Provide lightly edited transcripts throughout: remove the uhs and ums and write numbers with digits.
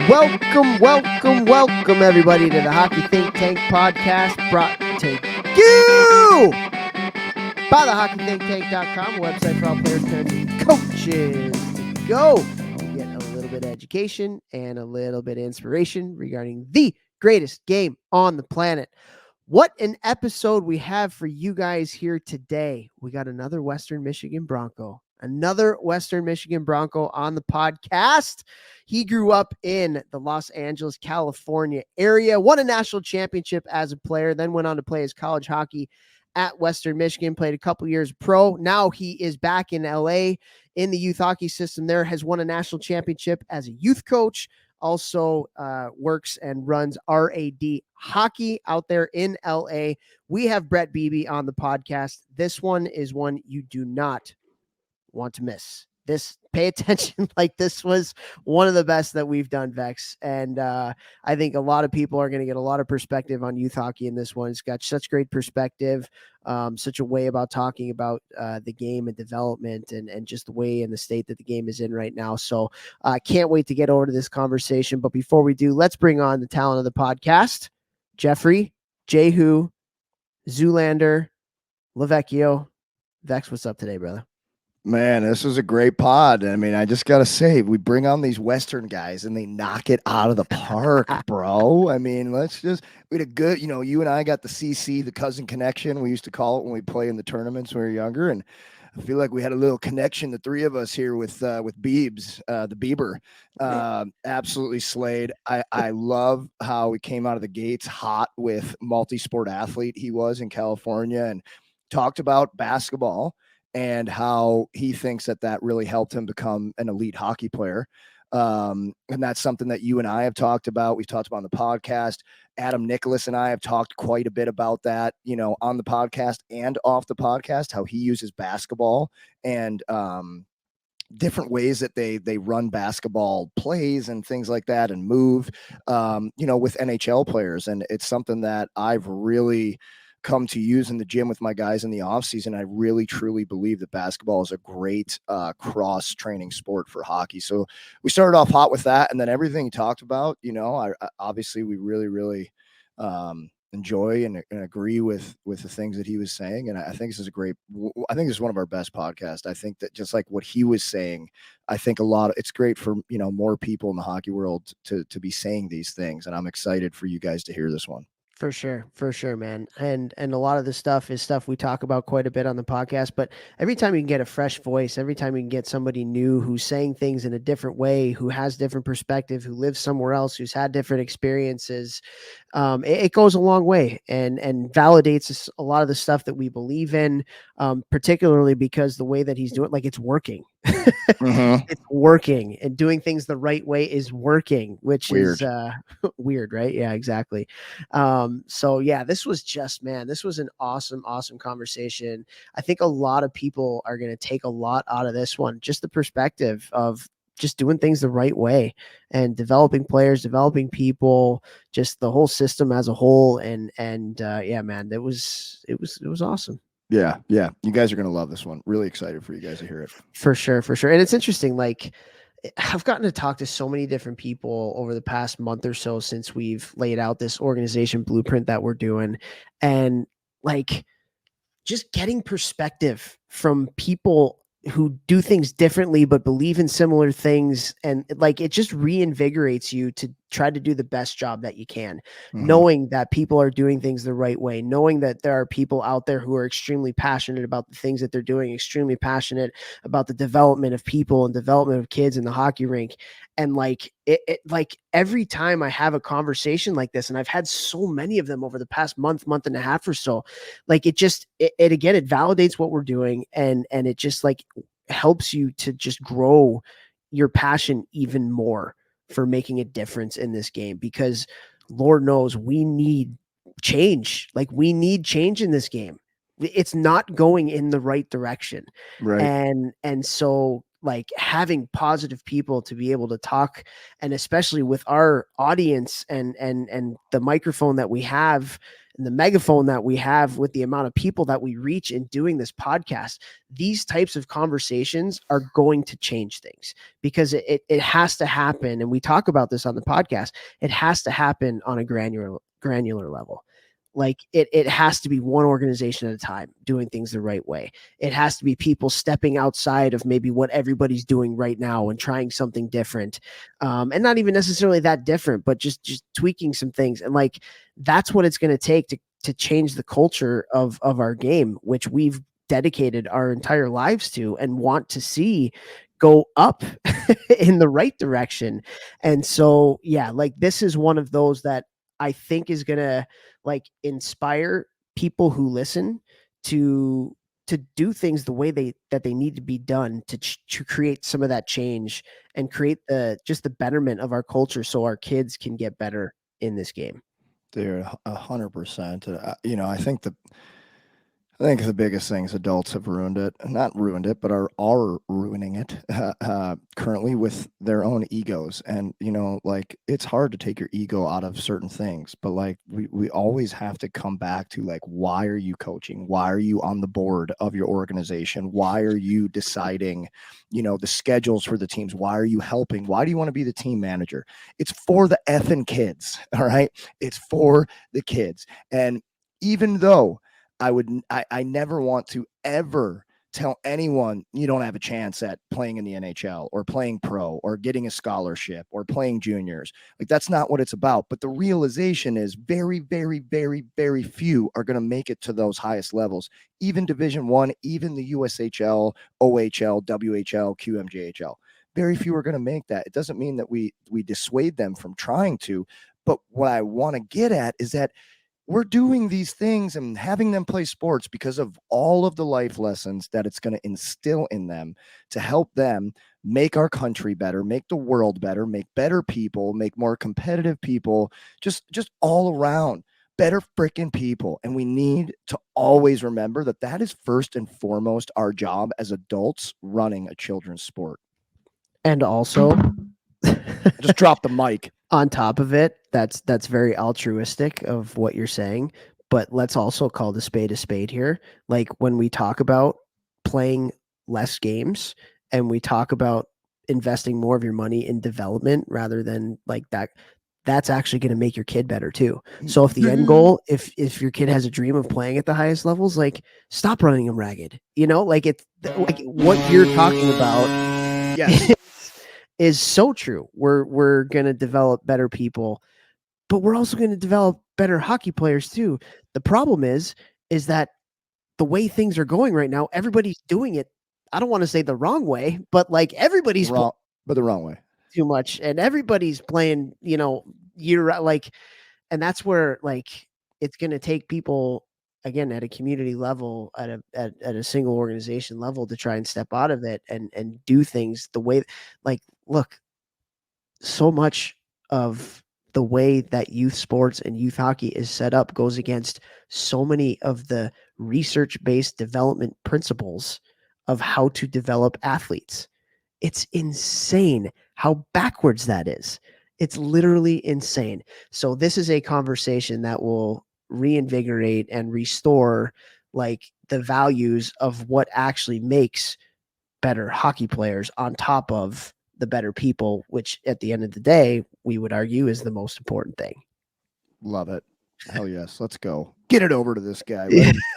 Welcome, everybody, to the Hockey Think Tank podcast, brought to you by the HockeyThinkTank.com, a website for all players, parents, and coaches to go get a little bit of education and a little bit of inspiration regarding the greatest game on the planet. What an episode we have for you guys here today. We got another Western Michigan Bronco on the podcast. He grew up in the Los Angeles, California area, won a national championship as a player, then went on to play his college hockey at Western Michigan, played a couple years pro. Now he is back in LA in the youth hockey system there, has won a national championship as a youth coach, also works and runs RAD Hockey out there in LA. We have Brett Beebe on the podcast. This one is one you do not want to miss. Pay attention. Like, this was one of the best that we've done, Vex. And I think a lot of people are going to get a lot of perspective on youth hockey in this one. It's got such great perspective, such a way about talking about the game and development and just the way and the state that the game is in right now. So I can't wait to get over to this conversation. But before we do, let's bring on the talent of the podcast, Jeffrey, Jehu, Zoolander, Lavecchio. Vex, what's up today, brother? Man, this was a great pod. I mean, I just got to say, we bring on these Western guys and they knock it out of the park, bro. I mean, we had a good, you and I got the CC, the cousin connection. We used to call it when we play in the tournaments when we were younger. And I feel like we had a little connection, the three of us here with Beebs, the Bieber. Absolutely slayed. I love how we came out of the gates hot with multi-sport athlete he was in California and talked about basketball and how he thinks that really helped him become an elite hockey player. And that's something that you and I have talked about. We've talked about on the podcast. Adam Nicholas and I have talked quite a bit about that, on the podcast and off the podcast, how he uses basketball and different ways that they run basketball plays and things like that and move, with NHL players. And it's something that I've really come to use in the gym with my guys in the off season. I really truly believe that basketball is a great cross training sport for hockey. So we started off hot with that, and then everything he talked about, I obviously we really enjoy and agree with the things that he was saying. And I think this is I think this is one of our best podcasts. I think that just like what he was saying, I think it's great for, more people in the hockey world to be saying these things. And I'm excited for you guys to hear this one. For sure, man. And a lot of this stuff is stuff we talk about quite a bit on the podcast, but every time you can get a fresh voice, every time you can get somebody new who's saying things in a different way, who has different perspective, who lives somewhere else, who's had different experiences, it goes a long way and validates a lot of the stuff that we believe in, particularly because the way that he's doing, like, it's working. It's working, and doing things the right way is working, which is weird, right? Yeah, exactly. So yeah, this was an awesome conversation. I think a lot of people are going to take a lot out of this one, just the perspective of just doing things the right way and developing players, developing people, just the whole system as a whole. And yeah, man, it was awesome. Yeah. You guys are going to love this one. Really excited for you guys to hear it. For sure. And it's interesting. Like, I've gotten to talk to so many different people over the past month or so since we've laid out this organization blueprint that we're doing. And like, just getting perspective from people who do things differently but believe in similar things, and like, it just reinvigorates you to try to do the best job that you can, knowing that people are doing things the right way, knowing that there are people out there who are extremely passionate about the things that they're doing, extremely passionate about the development of people and development of kids in the hockey rink. And like, it like, every time I have a conversation like this, and I've had so many of them over the past month and a half or so, like, it again, it validates what we're doing, and it just like helps you to just grow your passion even more for making a difference in this game, because Lord knows we need change. Like, we need change in this game. It's not going in the right direction. Right. And so like having positive people to be able to talk, and especially with our audience and the microphone that we have and the megaphone that we have with the amount of people that we reach in doing this podcast, these types of conversations are going to change things, because it has to happen. And we talk about this on the podcast. It has to happen on a granular level. Like it has to be one organization at a time doing things the right way. It has to be people stepping outside of maybe what everybody's doing right now and trying something different, and not even necessarily that different, but just tweaking some things. And like that's what it's going to take to change the culture of our game, which we've dedicated our entire lives to and want to see go up in the right direction. And so yeah, like this is one of those that I think is going to like inspire people who listen to do things the way they need to be done to create some of that change and create just the betterment of our culture, so our kids can get better in this game. Dude, 100%. I think the biggest thing is adults have ruined it. Not ruined it, but are ruining it currently with their own egos. And, like it's hard to take your ego out of certain things, but like we always have to come back to like, why are you coaching? Why are you on the board of your organization? Why are you deciding, the schedules for the teams? Why are you helping? Why do you want to be the team manager? It's for the effing kids. All right. It's for the kids. And even though I never want to ever tell anyone you don't have a chance at playing in the NHL or playing pro or getting a scholarship or playing juniors. Like that's not what it's about. But the realization is very, very, very, very few are going to make it to those highest levels. Even Division I, even the USHL, OHL, WHL, QMJHL. Very few are going to make that. It doesn't mean that we dissuade them from trying to. But what I want to get at is that we're doing these things and having them play sports because of all of the life lessons that it's going to instill in them to help them make our country better, make the world better, make better people, make more competitive people, just all around better freaking people. And we need to always remember that that is first and foremost our job as adults running a children's sport. And also just drop the mic. On top of it, that's very altruistic of what you're saying, but let's also call the spade here. Like when we talk about playing less games and we talk about investing more of your money in development rather than like that's actually going to make your kid better too. So if the end goal, if your kid has a dream of playing at the highest levels, like stop running them ragged, like it's like what you're talking about. Yes. Is so true. We're going to develop better people, but we're also going to develop better hockey players too. The problem is that the way things are going right now, everybody's doing it. I don't want to say the wrong way, but like everybody's wrong, but the wrong way too much, and everybody's playing, year like, and that's where like it's going to take people again at a community level, at a single organization level to try and step out of it and do things the way, like, look, so much of the way that youth sports and youth hockey is set up goes against so many of the research-based development principles of how to develop athletes. It's insane how backwards that is. It's literally insane. So this is a conversation that will reinvigorate and restore like the values of what actually makes better hockey players on top of the better people, which at the end of the day, we would argue is the most important thing. Love it. Hell yes. Let's go. Get it over to this guy.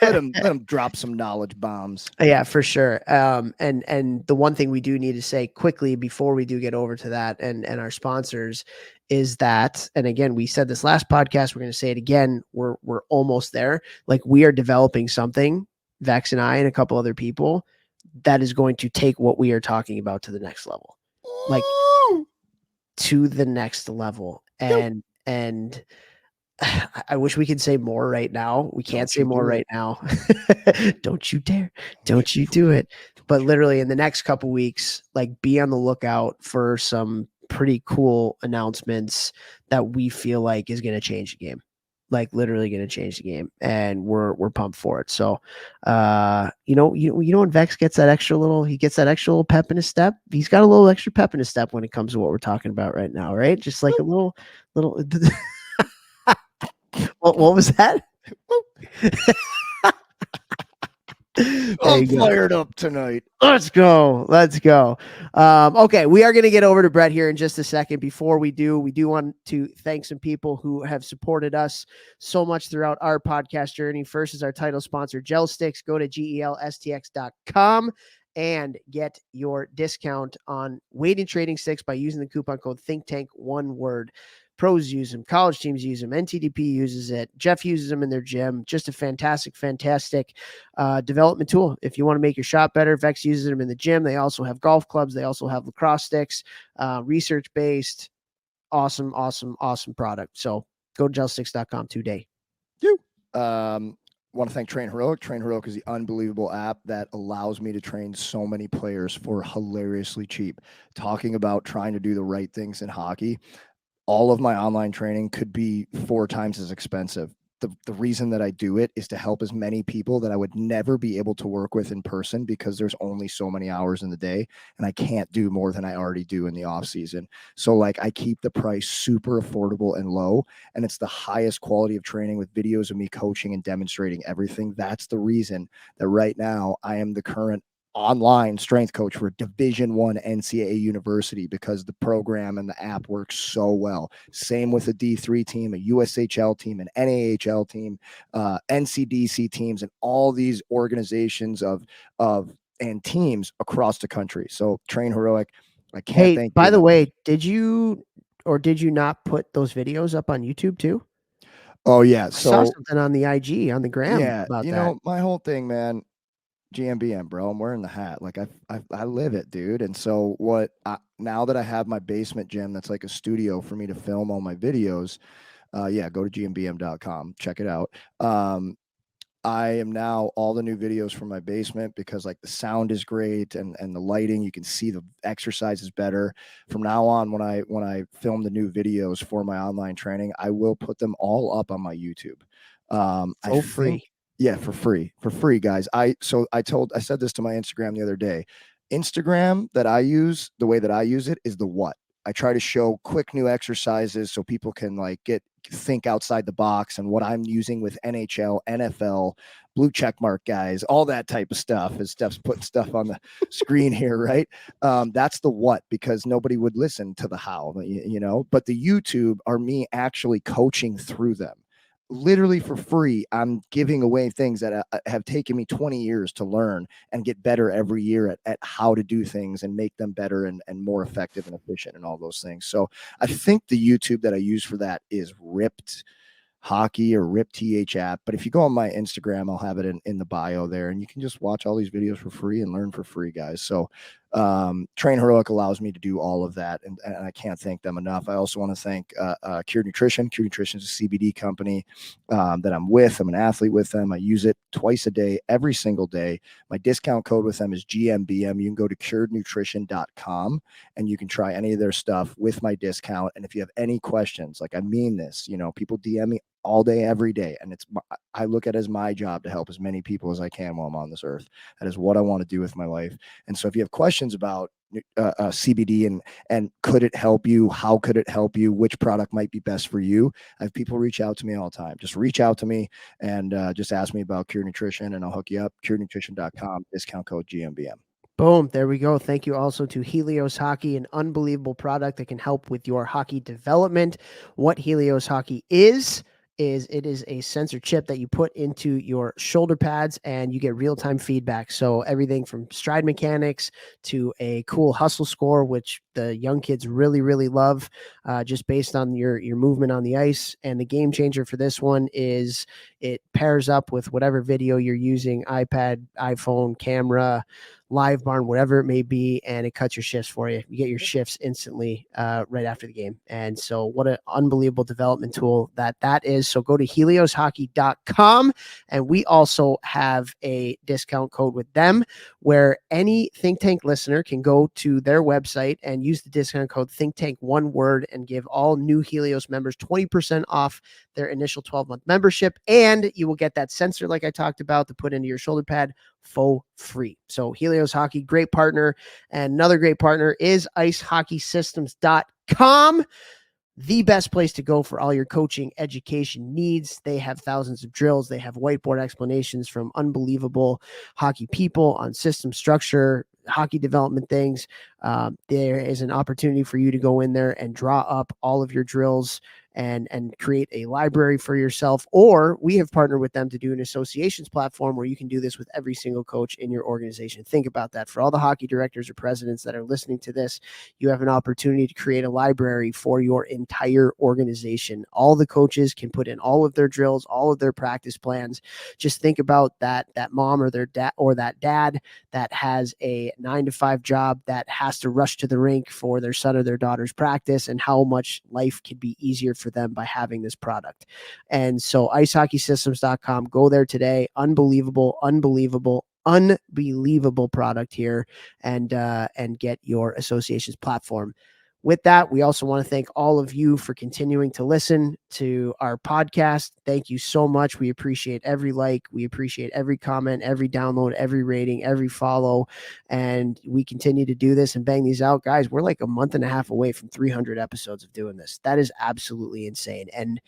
Let him drop some knowledge bombs. Yeah, for sure. And the one thing we do need to say quickly before we do get over to that and our sponsors is that, and again, we said this last podcast, we're going to say it again. We're almost there. Like we are developing something, Vex and I and a couple other people, that is going to take what we are talking about to the next level. Like to the next level. And I wish we could say more right now. We can't say more right now. Don't you dare. Don't you do it. But literally in the next couple weeks, like be on the lookout for some pretty cool announcements that we feel like is going to change the game. like literally going to change the game, and we're pumped for it. So, you know when Vex gets that extra little, pep in his step. He's got a little extra pep in his step when it comes to what we're talking about right now, right? Just like a little. What was that? I'm fired up tonight. Let's go. Okay, we are going to get over to Brett here in just a second. Before we do want to thank some people who have supported us so much throughout our podcast journey. First is our title sponsor, Gel Sticks. Go to GELSTX.com and get your discount on weight and training sticks by using the coupon code ThinkTank, one word. Pros use them. College teams use them. NTDP uses it. Jeff uses them in their gym. Just a fantastic development tool. If you want to make your shot better, Vex uses them in the gym. They also have golf clubs. They also have lacrosse sticks, research-based. Awesome product. So go to gelsticks.com today. You. Want to thank Train Heroic. Train Heroic is the unbelievable app that allows me to train so many players for hilariously cheap. Talking about trying to do the right things in hockey, all of my online training could be 4 times as expensive. The reason that I do it is to help as many people that I would never be able to work with in person, because there's only so many hours in the day and I can't do more than I already do in the off season. So like I keep the price super affordable and low, and it's the highest quality of training with videos of me coaching and demonstrating everything. That's the reason that right now I am the current online strength coach for Division I NCAA university, because the program and the app works so well. Same with a D3 team, a USHL team, an NAHL team, NCDC teams, and all these organizations and teams across the country. So Train Heroic, I can't thank you. By the way, did you not put those videos up on YouTube too? Oh yeah, I saw something on the IG, on the gram about you that. know, my whole thing, man. GMBM, bro. I'm wearing the hat. Like I live it, dude. And so now that I have my basement gym that's like a studio for me to film all my videos, go to gmbm.com, check it out. I am now all the new videos from my basement, because like the sound is great and the lighting, you can see the exercises better. From now on, when I film the new videos for my online training, I will put them all up on my YouTube. Free. Yeah, for free, guys. I said this to my Instagram the other day. Instagram that I use, the way that I use it is the what. I try to show quick new exercises so people can like think outside the box, and what I'm using with NHL, NFL, blue check mark guys, all that type of stuff. As Steph's putting stuff on the screen here, right? That's the what, because nobody would listen to the how, you know. But the YouTube are me actually coaching through them. Literally for free, I'm giving away things that have taken me 20 years to learn and get better every year at how to do things and make them better and more effective and efficient and all those things. So I think the YouTube that I use for that is Ripped Hockey or Rip TH app. But if you go on my Instagram, I'll have it in the bio there, and you can just watch all these videos for free and learn for free, guys. So Train Heroic allows me to do all of that, and I can't thank them enough. I also want to thank Cured Nutrition. Cured Nutrition is a CBD company that I'm with. I'm an athlete with them. I use it twice a day, every single day. My discount code with them is GMBM. You can go to curednutrition.com and you can try any of their stuff with my discount. And if you have any questions, like I mean this, you know, people DM me all day, every day. And I look at it as my job to help as many people as I can while I'm on this earth. That is what I want to do with my life. And so if you have questions about CBD and could it help you, how could it help you, which product might be best for you, I have people reach out to me all the time. Just reach out to me and just ask me about Cure Nutrition, and I'll hook you up. curenutrition.com, discount code GMBM. Boom. There we go. Thank you also to Helios Hockey, an unbelievable product that can help with your hockey development. What Helios Hockey is it is a sensor chip that you put into your shoulder pads and you get real-time feedback. So everything from stride mechanics to a cool hustle score, which the young kids really, really love, just based on your movement on the ice. And the game changer for this one is it pairs up with whatever video you're using, iPad, iPhone, camera, Live Barn, whatever it may be, and it cuts your shifts for you. You get your shifts instantly right after the game. And so what an unbelievable development tool that is. So go to helioshockey.com, and we also have a discount code with them where any Think Tank listener can go to their website and use the discount code Think Tank, one word, and give all new Helios members 20% off their initial 12-month membership. And you will get that sensor like I talked about to put into your shoulder pad for free. So Helios Hockey, great partner. And another great partner is icehockeysystems.com, the best place to go for all your coaching education needs. They have thousands of drills. They have whiteboard explanations from unbelievable hockey people on system structure, hockey development things. There is an opportunity for you to go in there and draw up all of your drills and create a library for yourself. Or we have partnered with them to do an associations platform where you can do this with every single coach in your organization. Think about that. For all the hockey directors or presidents that are listening to this, you have an opportunity to create a library for your entire organization. All the coaches can put in all of their drills, all of their practice plans. Just think about that mom or their dad or that dad that has a 9-to-5 job that has to rush to the rink for their son or their daughter's practice, and how much life could be easier for them by having this product. And so icehockeysystems.com, go there today. Unbelievable product here, and get your association's platform. With that, we also want to thank all of you for continuing to listen to our podcast. Thank you so much. We appreciate every like. We appreciate every comment, every download, every rating, every follow. And we continue to do this and bang these out. Guys, we're like a month and a half away from 300 episodes of doing this. That is absolutely insane. And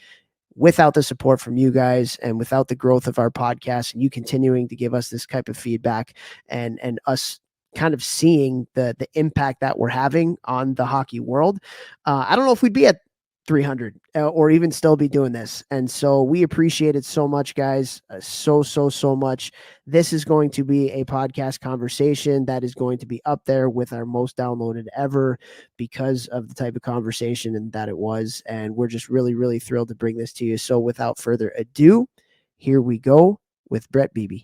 without the support from you guys and without the growth of our podcast and you continuing to give us this type of feedback and us kind of seeing the impact that we're having on the hockey world, I don't know if we'd be at 300 or even still be doing this. And so we appreciate it so much, guys. So much. This is going to be a podcast conversation that is going to be up there with our most downloaded ever because of the type of conversation and that it was. And we're just really thrilled to bring this to you. So without further ado, here we go with Brett Beebe.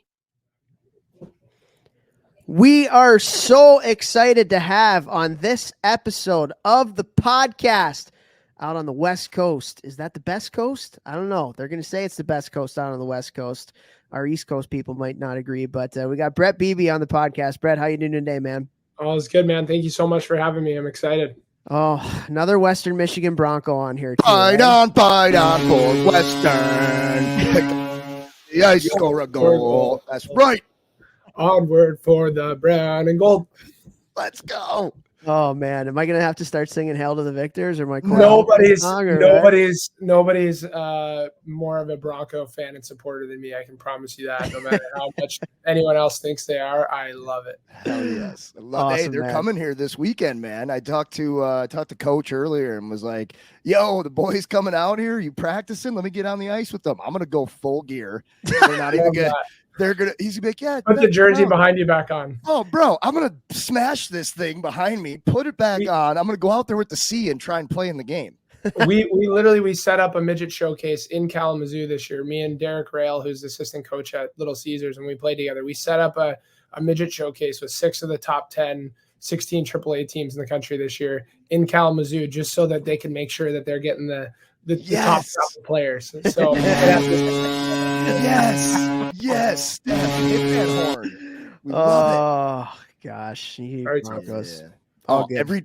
We are so excited to have on this episode of the podcast out on the West Coast. Is that the best coast? I don't know. They're going to say it's the best coast out on the West Coast. Our East Coast people might not agree, but we got Brett Beebe on the podcast. Brett, how you doing today, man? Oh, it's good, man. Thank you so much for having me. I'm excited. Oh, another Western Michigan Bronco on here, too. Fight on for Western. Yeah, you score a goal. That's right. Onward for the brown and gold. Let's go. Oh man, am I gonna have to start singing "Hail to the Victors" or my nobody's more of a Bronco fan and supporter than me. I can promise you that. No matter how much anyone else thinks they are, I love it. Hell yes, I love it. Hey, they're coming here this weekend, man. I talked to Coach earlier and was like, "Yo, the boys coming out here. You practicing? Let me get on the ice with them. I'm gonna go full gear. They're not even good." He's gonna be like, yeah. Put the jersey behind you back on. Oh, bro, I'm gonna smash this thing behind me, put it back on. I'm gonna go out there with the C and try and play in the game. we set up a midget showcase in Kalamazoo this year. Me and Derek Rail, who's the assistant coach at Little Caesars, and we played together. We set up a midget showcase with 6 of the top 10, 16 AAA teams in the country this year in Kalamazoo, just so that they can make sure that they're getting the top players. So yes, hit that horn. We love it. Gosh, Broncos.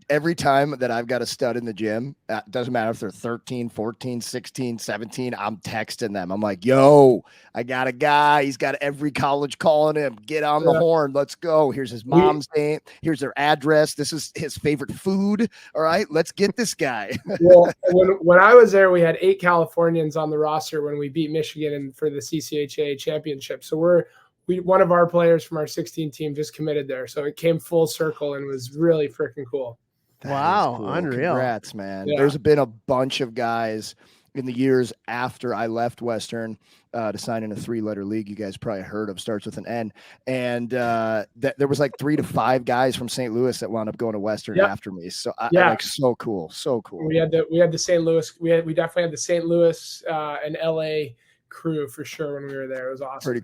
Every time that I've got a stud in the gym, doesn't matter if they're 13, 14, 16, 17, I'm texting them. I'm like, yo, I got a guy. He's got every college calling him. Get on the horn. Let's go. Here's his mom's name. Here's their address. This is his favorite food. All right, let's get this guy. Well, when I was there, we had 8 Californians on the roster when we beat Michigan for the CCHA championship. So one of our players from our 16 team just committed there. So it came full circle and was really freaking cool. Wow. Cool. Unreal. Congrats, man. Yeah. There's been a bunch of guys in the years after I left Western to sign in a 3-letter league. You guys probably heard of, starts with an N. And there was like 3 to 5 guys from St. Louis that wound up going to Western after me. So so cool. So cool. We had the St. Louis. We definitely had the St. Louis and LA crew for sure when we were there. It was awesome.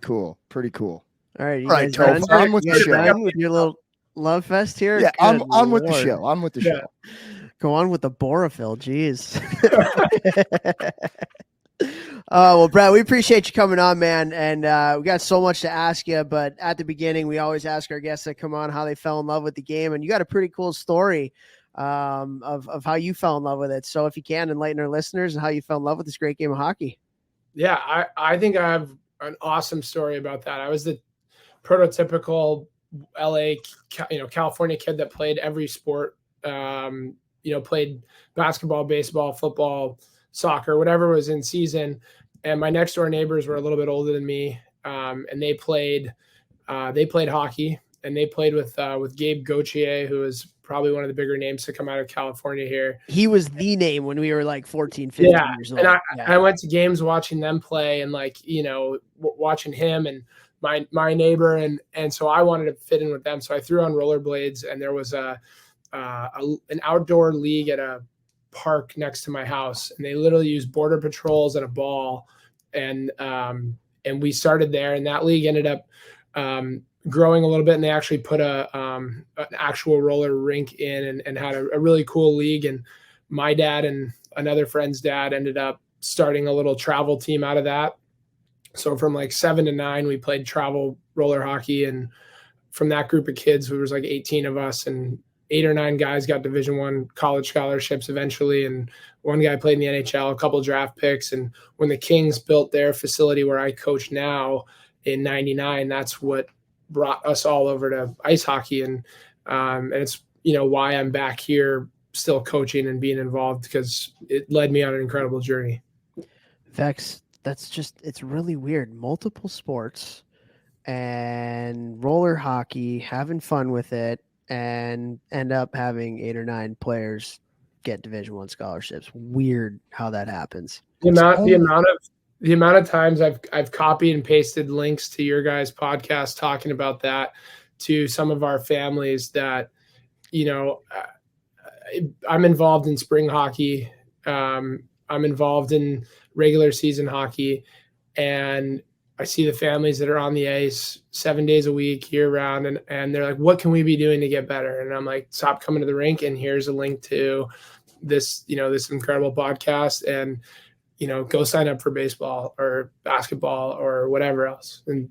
Pretty cool. All right, you All right, guys done? Topher, I'm with You the guys show. done with your little love fest here? Yeah, Good I'm with the Lord. show. I'm with the Yeah. show. Go on with the Borophyll. Jeez. Well, Brett, we appreciate you coming on, man. And we got so much to ask you. But at the beginning, we always ask our guests that come on how they fell in love with the game. And you got a pretty cool story of how you fell in love with it. So if you can, enlighten our listeners and how you fell in love with this great game of hockey. Yeah, I think I have an awesome story about that. I was the prototypical LA, California kid that played every sport. Played basketball, baseball, football, soccer, whatever was in season. And my next door neighbors were a little bit older than me, and they played hockey, and they played with Gabe Gauthier, who is probably one of the bigger names to come out of California here. He was the name when we were like 14, 15 years old. And I went to games watching them play and watching him and my neighbor. And so I wanted to fit in with them. So I threw on rollerblades, and there was an outdoor league at a park next to my house. And they literally used border patrols and a ball. And we started there, and that league ended up growing a little bit, and they actually put an actual roller rink in and had a really cool league. And my dad and another friend's dad ended up starting a little travel team out of that. So from like 7 to 9, we played travel roller hockey. And from that group of kids, there was like 18 of us, and 8 or 9 guys got Division I college scholarships eventually. And one guy played in the NHL, a couple draft picks. And when the Kings built their facility where I coach now in 99, that's what brought us all over to ice hockey. And it's, why I'm back here still coaching and being involved, because it led me on an incredible journey. Vex, it's really weird. Multiple sports and roller hockey, having fun with it, and end up having 8 or 9 players get Division I scholarships. Weird how that happens. The amount of times I've copied and pasted links to your guys' podcast talking about that to some of our families that, I'm involved in spring hockey. I'm involved in regular season hockey, and I see the families that are on the ice 7 days a week, year round, and they're like, what can we be doing to get better? And I'm like, stop coming to the rink, and here's a link to this, this incredible podcast, and, go sign up for baseball or basketball or whatever else. And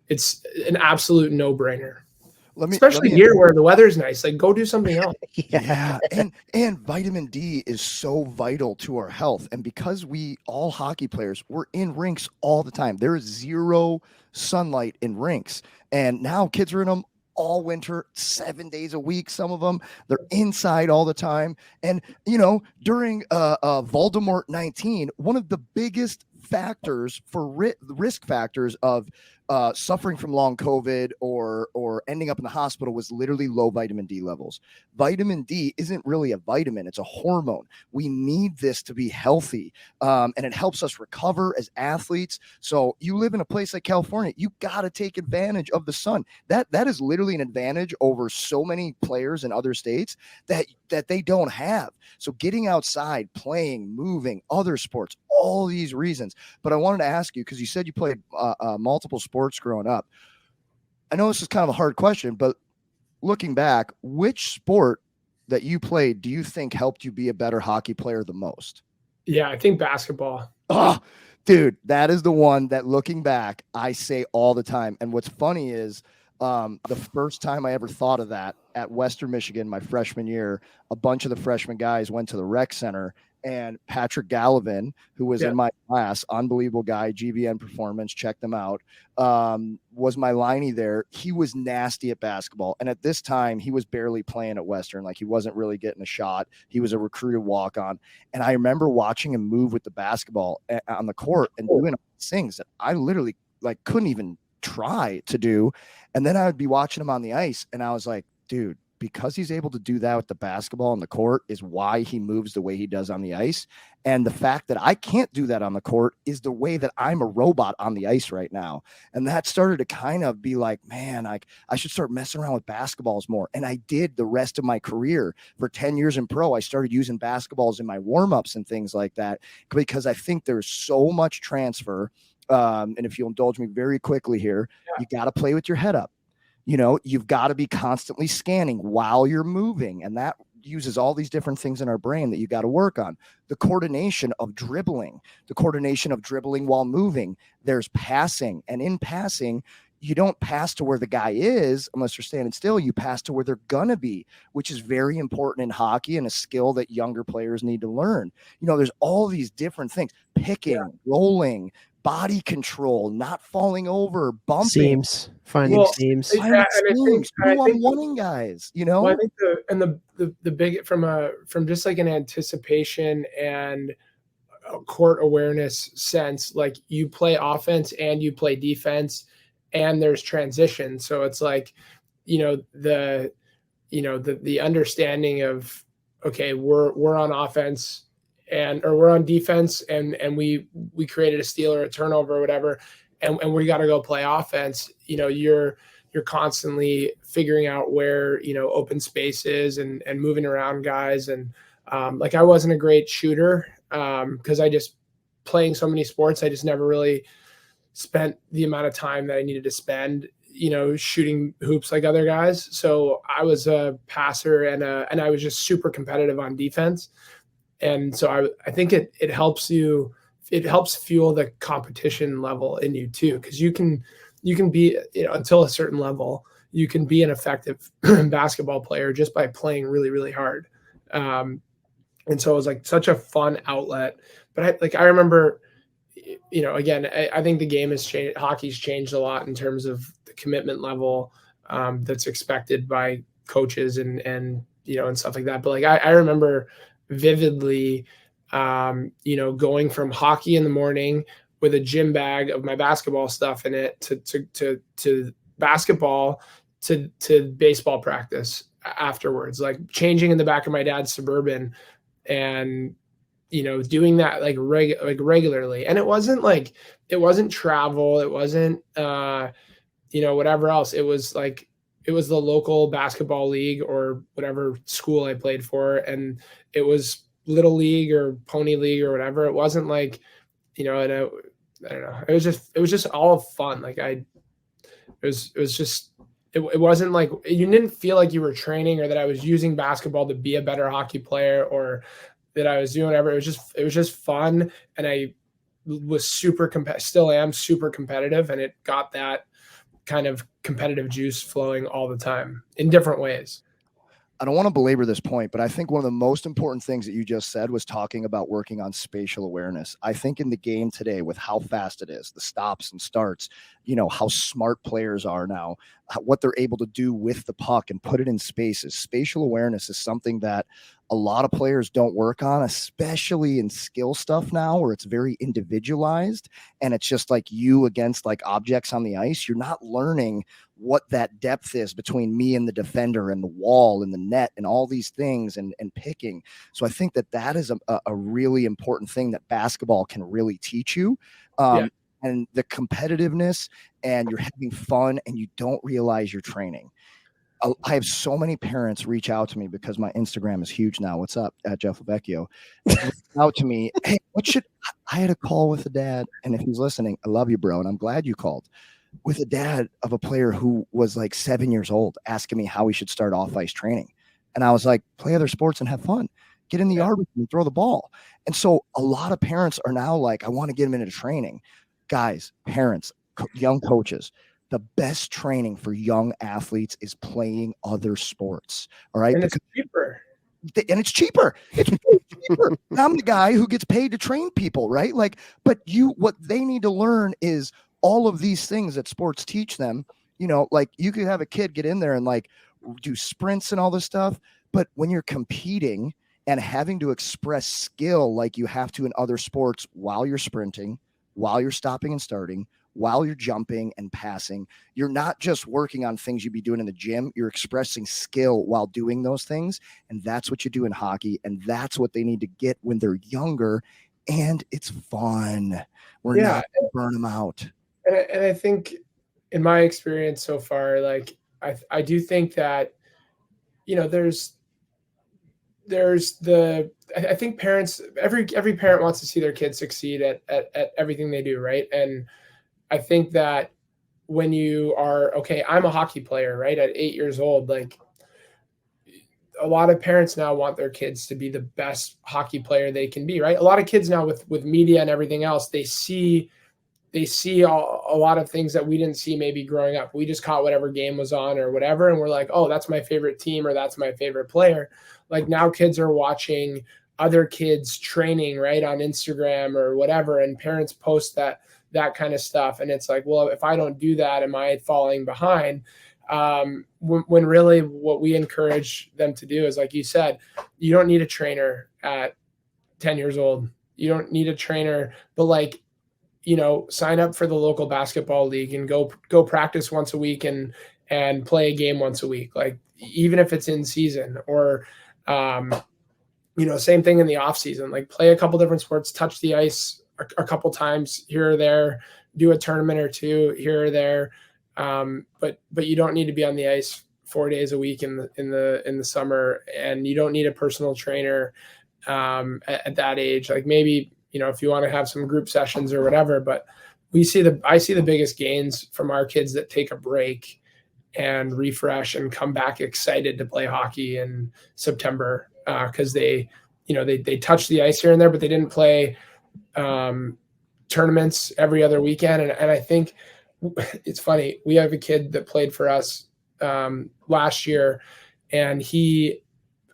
it's an absolute no-brainer. Especially here where the weather's nice, like go do something else. Yeah. And vitamin D is so vital to our health. And because all hockey players, we're in rinks all the time. There is zero sunlight in rinks. And now kids are in them all winter, 7 days a week. Some of them, they're inside all the time. And, during Voldemort 19, one of the biggest factors for risk factors of suffering from long COVID or ending up in the hospital was literally low vitamin D levels. Vitamin D isn't really a vitamin. It's a hormone. We need this to be healthy. And it helps us recover as athletes. So you live in a place like California, you got to take advantage of the sun. That is literally an advantage over so many players in other states that they don't have. So getting outside, playing, moving, other sports, all these reasons. But I wanted to ask you, because you said you played multiple sports growing up. I know this is kind of a hard question, but looking back, which sport that you played do you think helped you be a better hockey player the most? Yeah, I think basketball. Oh, dude, that is the one that looking back, I say all the time. And what's funny is the first time I ever thought of that at Western Michigan, my freshman year, a bunch of the freshman guys went to the rec center, and Patrick Gallivan, who was in my class, unbelievable guy, GVN Performance, check them out, was my liney there. He was nasty at basketball. And at this time, he was barely playing at Western. Like, he wasn't really getting a shot. He was a recruited walk-on. And I remember watching him move with the basketball on the court and doing things that I literally couldn't even try to do. And then I would be watching him on the ice, and I was like, dude, because he's able to do that with the basketball on the court is why he moves the way he does on the ice. And the fact that I can't do that on the court is the way that I'm a robot on the ice right now. And that started to kind of be like, man, I should start messing around with basketballs more. And I did the rest of my career. For 10 years in pro, I started using basketballs in my warm-ups and things like that, because I think there's so much transfer and if you'll indulge me very quickly here, you got to play with your head up. You've got to be constantly scanning while you're moving, and that uses all these different things in our brain that you got to work on. The coordination of dribbling while moving. There's passing, and in passing, you don't pass to where the guy is unless you're standing still. You pass to where they're gonna be, which is very important in hockey and a skill that younger players need to learn. There's all these different things: picking, rolling, body control, not falling over, bumping, finding seams, one-on-one guys. Well, I think the big from just like an anticipation and a court awareness sense, like you play offense and you play defense, and there's transition. So it's like, the understanding of, okay, we're on offense or we're on defense and we created a steal or a turnover or whatever. And we got to go play offense. You're constantly figuring out where, open space is and moving around guys. And like I wasn't a great shooter because I just playing so many sports. I just never really spent the amount of time that I needed to spend, shooting hoops like other guys. So I was a passer and I was just super competitive on defense. And so I think it helps you. It helps fuel the competition level in you too, because you can be, until a certain level, you can be an effective basketball player just by playing really, really hard. And so it was like such a fun outlet. But I remember, again, I think the game has changed. Hockey's changed a lot in terms of the commitment level that's expected by coaches and stuff like that. But like I remember vividly, going from hockey in the morning with a gym bag of my basketball stuff in it to basketball to baseball practice afterwards, like changing in the back of my dad's Suburban and doing that like regularly. And it wasn't travel, it wasn't whatever else. It was the local basketball league or whatever school I played for, and it was little league or pony league or whatever. It wasn't like, I don't know. It was just all fun. Like it wasn't like, you didn't feel like you were training or that I was using basketball to be a better hockey player or that I was doing whatever. It was just fun. And I was still am super competitive. And it got that kind of competitive juice flowing all the time in different ways. I don't want to belabor this point, but I think one of the most important things that you just said was talking about working on spatial awareness. I think in the game today, with how fast it is, the stops and starts, how smart players are now, what they're able to do with the puck and put it in spaces. Spatial awareness is something that a lot of players don't work on, especially in skill stuff now where it's very individualized and it's just like you against like objects on the ice. You're not learning what that depth is between me and the defender and the wall and the net and all these things and picking. So I think that is a really important thing that basketball can really teach you. And the competitiveness, and you're having fun and you don't realize you're training. I have so many parents reach out to me because my Instagram is huge now. What's up at Jeff Lavecchio? Out to me. Hey, I had a call with a dad, and if he's listening, I love you, bro. And I'm glad you called, with a dad of a player who was like 7 years old, asking me how we should start off ice training. And I was like, play other sports and have fun. Get in the yard with me, throw the ball. And so a lot of parents are now like, I want to get them into training. Guys, parents, young coaches, the best training for young athletes is playing other sports. All right. And it's cheaper. And it's cheaper. It's cheaper. I'm the guy who gets paid to train people, right? Like, but what they need to learn is all of these things that sports teach them. Like you could have a kid get in there and like do sprints and all this stuff. But when you're competing and having to express skill like you have to in other sports while you're sprinting, while you're stopping and starting, while you're jumping and passing, you're not just working on things you'd be doing in the gym. You're expressing skill while doing those things. And that's what you do in hockey. And that's what they need to get when they're younger. And it's fun. We're not going to burn them out. And I think in my experience so far, like I do think that, there's the I think parents, every parent wants to see their kids succeed at everything they do, right? And I think that when you are, okay, I'm a hockey player, right? At 8 years old, like a lot of parents now want their kids to be the best hockey player they can be, right? A lot of kids now with media and everything else, they see a lot of things that we didn't see maybe growing up. We just caught whatever game was on or whatever, and we're like, oh, that's my favorite team or that's my favorite player. Like now kids are watching other kids training, right, on Instagram or whatever, and parents post that kind of stuff. And it's like, well, if I don't do that, am I falling behind? When really what we encourage them to do is, like you said, you don't need a trainer at 10 years old. You don't need a trainer, but like, sign up for the local basketball league and go practice once a week and play a game once a week. Like even if it's in season or, same thing in the off season, like play a couple different sports, touch the ice a couple times here or there, do a tournament or two here or there. But you don't need to be on the ice 4 days a week in the summer, and you don't need a personal trainer at that age. Like maybe, if you want to have some group sessions or whatever, but I see the biggest gains from our kids that take a break and refresh and come back excited to play hockey in September. Cause they touched the ice here and there, but they didn't play, tournaments every other weekend. And I think it's funny. We have a kid that played for us, last year, and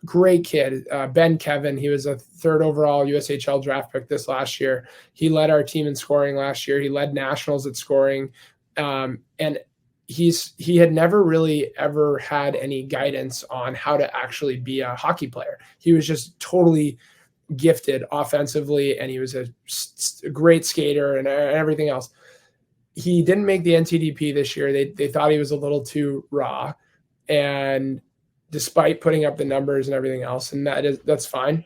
great kid, Ben Kevin. He was a 3rd overall USHL draft pick this last year. He led our team in scoring last year. He led nationals at scoring. And he had never really ever had any guidance on how to actually be a hockey player. He was just totally gifted offensively, and he was a great skater and everything else. He didn't make the NTDP this year. They thought he was a little too raw, and despite putting up the numbers and everything else, and that's fine.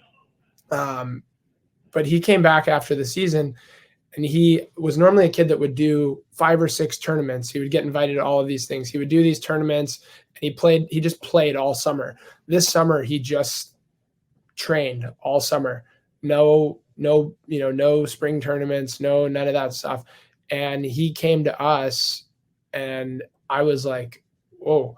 But he came back after the season, and he was normally a kid that would do 5 or 6 tournaments. He would get invited to all of these things. He would do these tournaments, and he just played all summer. This summer, he just trained all summer. No spring tournaments, none of that stuff. And he came to us, and I was like, whoa.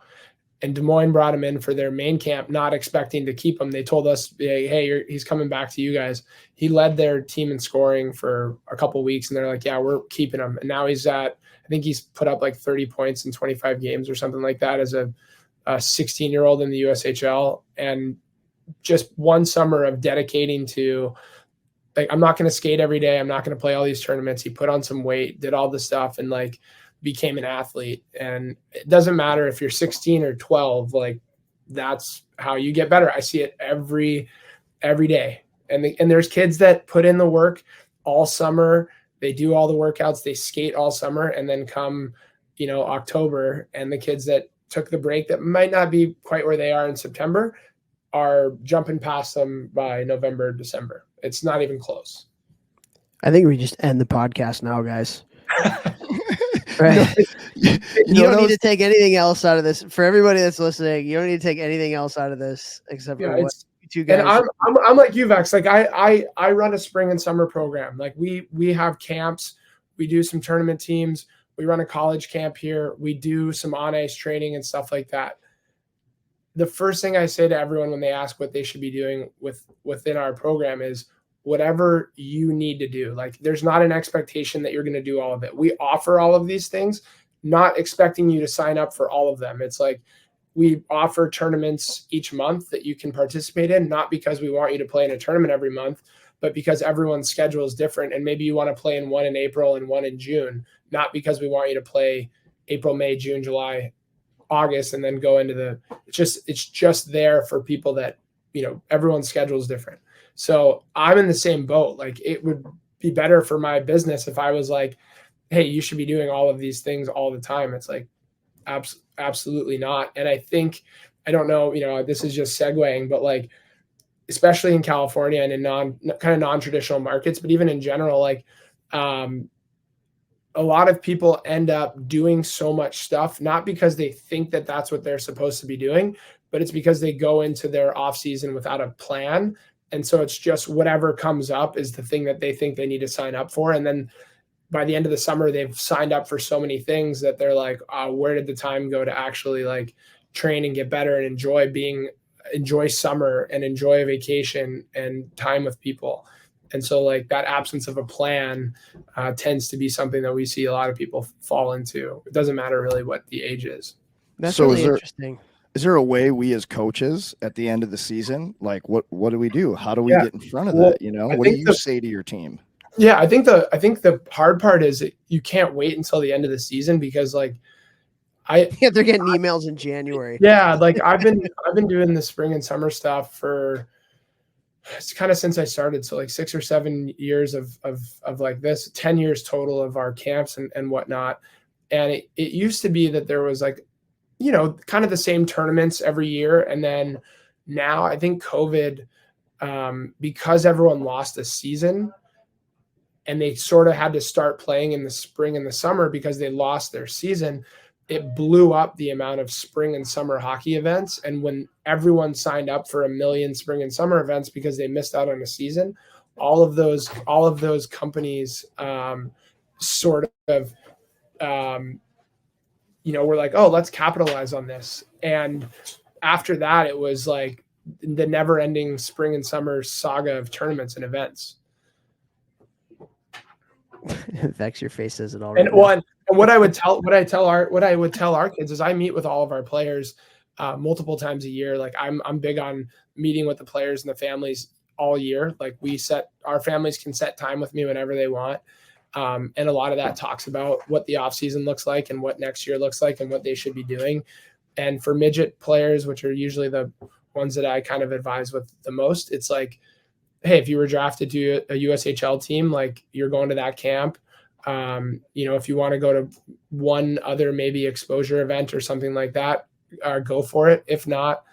And Des Moines brought him in for their main camp, not expecting to keep him. They told us, hey, he's coming back to you guys. He led their team in scoring for a couple of weeks, and they're like, yeah, we're keeping him. And now I think he's put up like 30 points in 25 games or something like that as a 16-year-old in the USHL. And just one summer of dedicating to, like, I'm not going to skate every day. I'm not going to play all these tournaments. He put on some weight, did all this stuff, and like became an athlete. And it doesn't matter if you're 16 or 12, like that's how you get better. I see it every day. And there's kids that put in the work all summer. They do all the workouts, they skate all summer, and then come, October, and the kids that took the break that might not be quite where they are in September are jumping past them by November, December. It's not even close. I think we just end the podcast now, guys. Right. You don't need to take anything else out of this. For everybody that's listening, you don't need to take anything else out of this except for what you two guys. And I'm like you, Vex. Like I run a spring and summer program. Like we have camps. We do some tournament teams. We run a college camp here. We do some on ice training and stuff like that. The first thing I say to everyone when they ask what they should be doing within our program is whatever you need to do. Like there's not an expectation that you're going to do all of it. We offer all of these things, not expecting you to sign up for all of them. It's like we offer tournaments each month that you can participate in, not because we want you to play in a tournament every month, but because everyone's schedule is different. And maybe you want to play in one in April and one in June, not because we want you to play April, May, June, July, August, and then go into it's just there for people that, everyone's schedule is different. So I'm in the same boat. Like it would be better for my business if I was like, hey, you should be doing all of these things all the time. It's like, absolutely not. And I think, I don't know, this is just segueing, but like, especially in California and in non-traditional markets, but even in general, like, a lot of people end up doing so much stuff, not because they think that that's what they're supposed to be doing, but it's because they go into their off season without a plan And so it's just whatever comes up is the thing that they think they need to sign up for. And then by the end of the summer, they've signed up for so many things that they're like, where did the time go to actually like train and get better and enjoy summer and enjoy a vacation and time with people. And so like that absence of a plan tends to be something that we see a lot of people fall into. It doesn't matter really what the age is. That's So really interesting. Is there a way we as coaches at the end of the season, like what do we do? How do we Yeah. get in front of Well, that? You know, I what do think you say to your team? Yeah, I think the hard part is that you can't wait until the end of the season because like Yeah, they're getting emails in January. yeah, like I've been doing the spring and summer stuff for it's kind of since I started. So like 6 or 7 years of like this, 10 years total of our camps and whatnot. And it used to be that there was like, you know, kind of the same tournaments every year. And then now I think COVID, because everyone lost a season and they sort of had to start playing in the spring and the summer because they lost their season, it blew up the amount of spring and summer hockey events. And when everyone signed up for 1 million spring and summer events because they missed out on a season, all of those companies sort of you know, we're like, oh, let's capitalize on this. And after that, it was like the never ending spring and summer saga of tournaments and events. Vex, your face says it all. And what I would tell our kids is I meet with all of our players multiple times a year. Like I'm big on meeting with the players and the families all year. Like our families can set time with me whenever they want. And a lot of that talks about what the off season looks like and what next year looks like and what they should be doing. And for midget players, which are usually the ones that I kind of advise with the most, it's like, hey, if you were drafted to a USHL team, like you're going to that camp. You know, if you want to go to one other maybe exposure event or something like that, go for it. If not,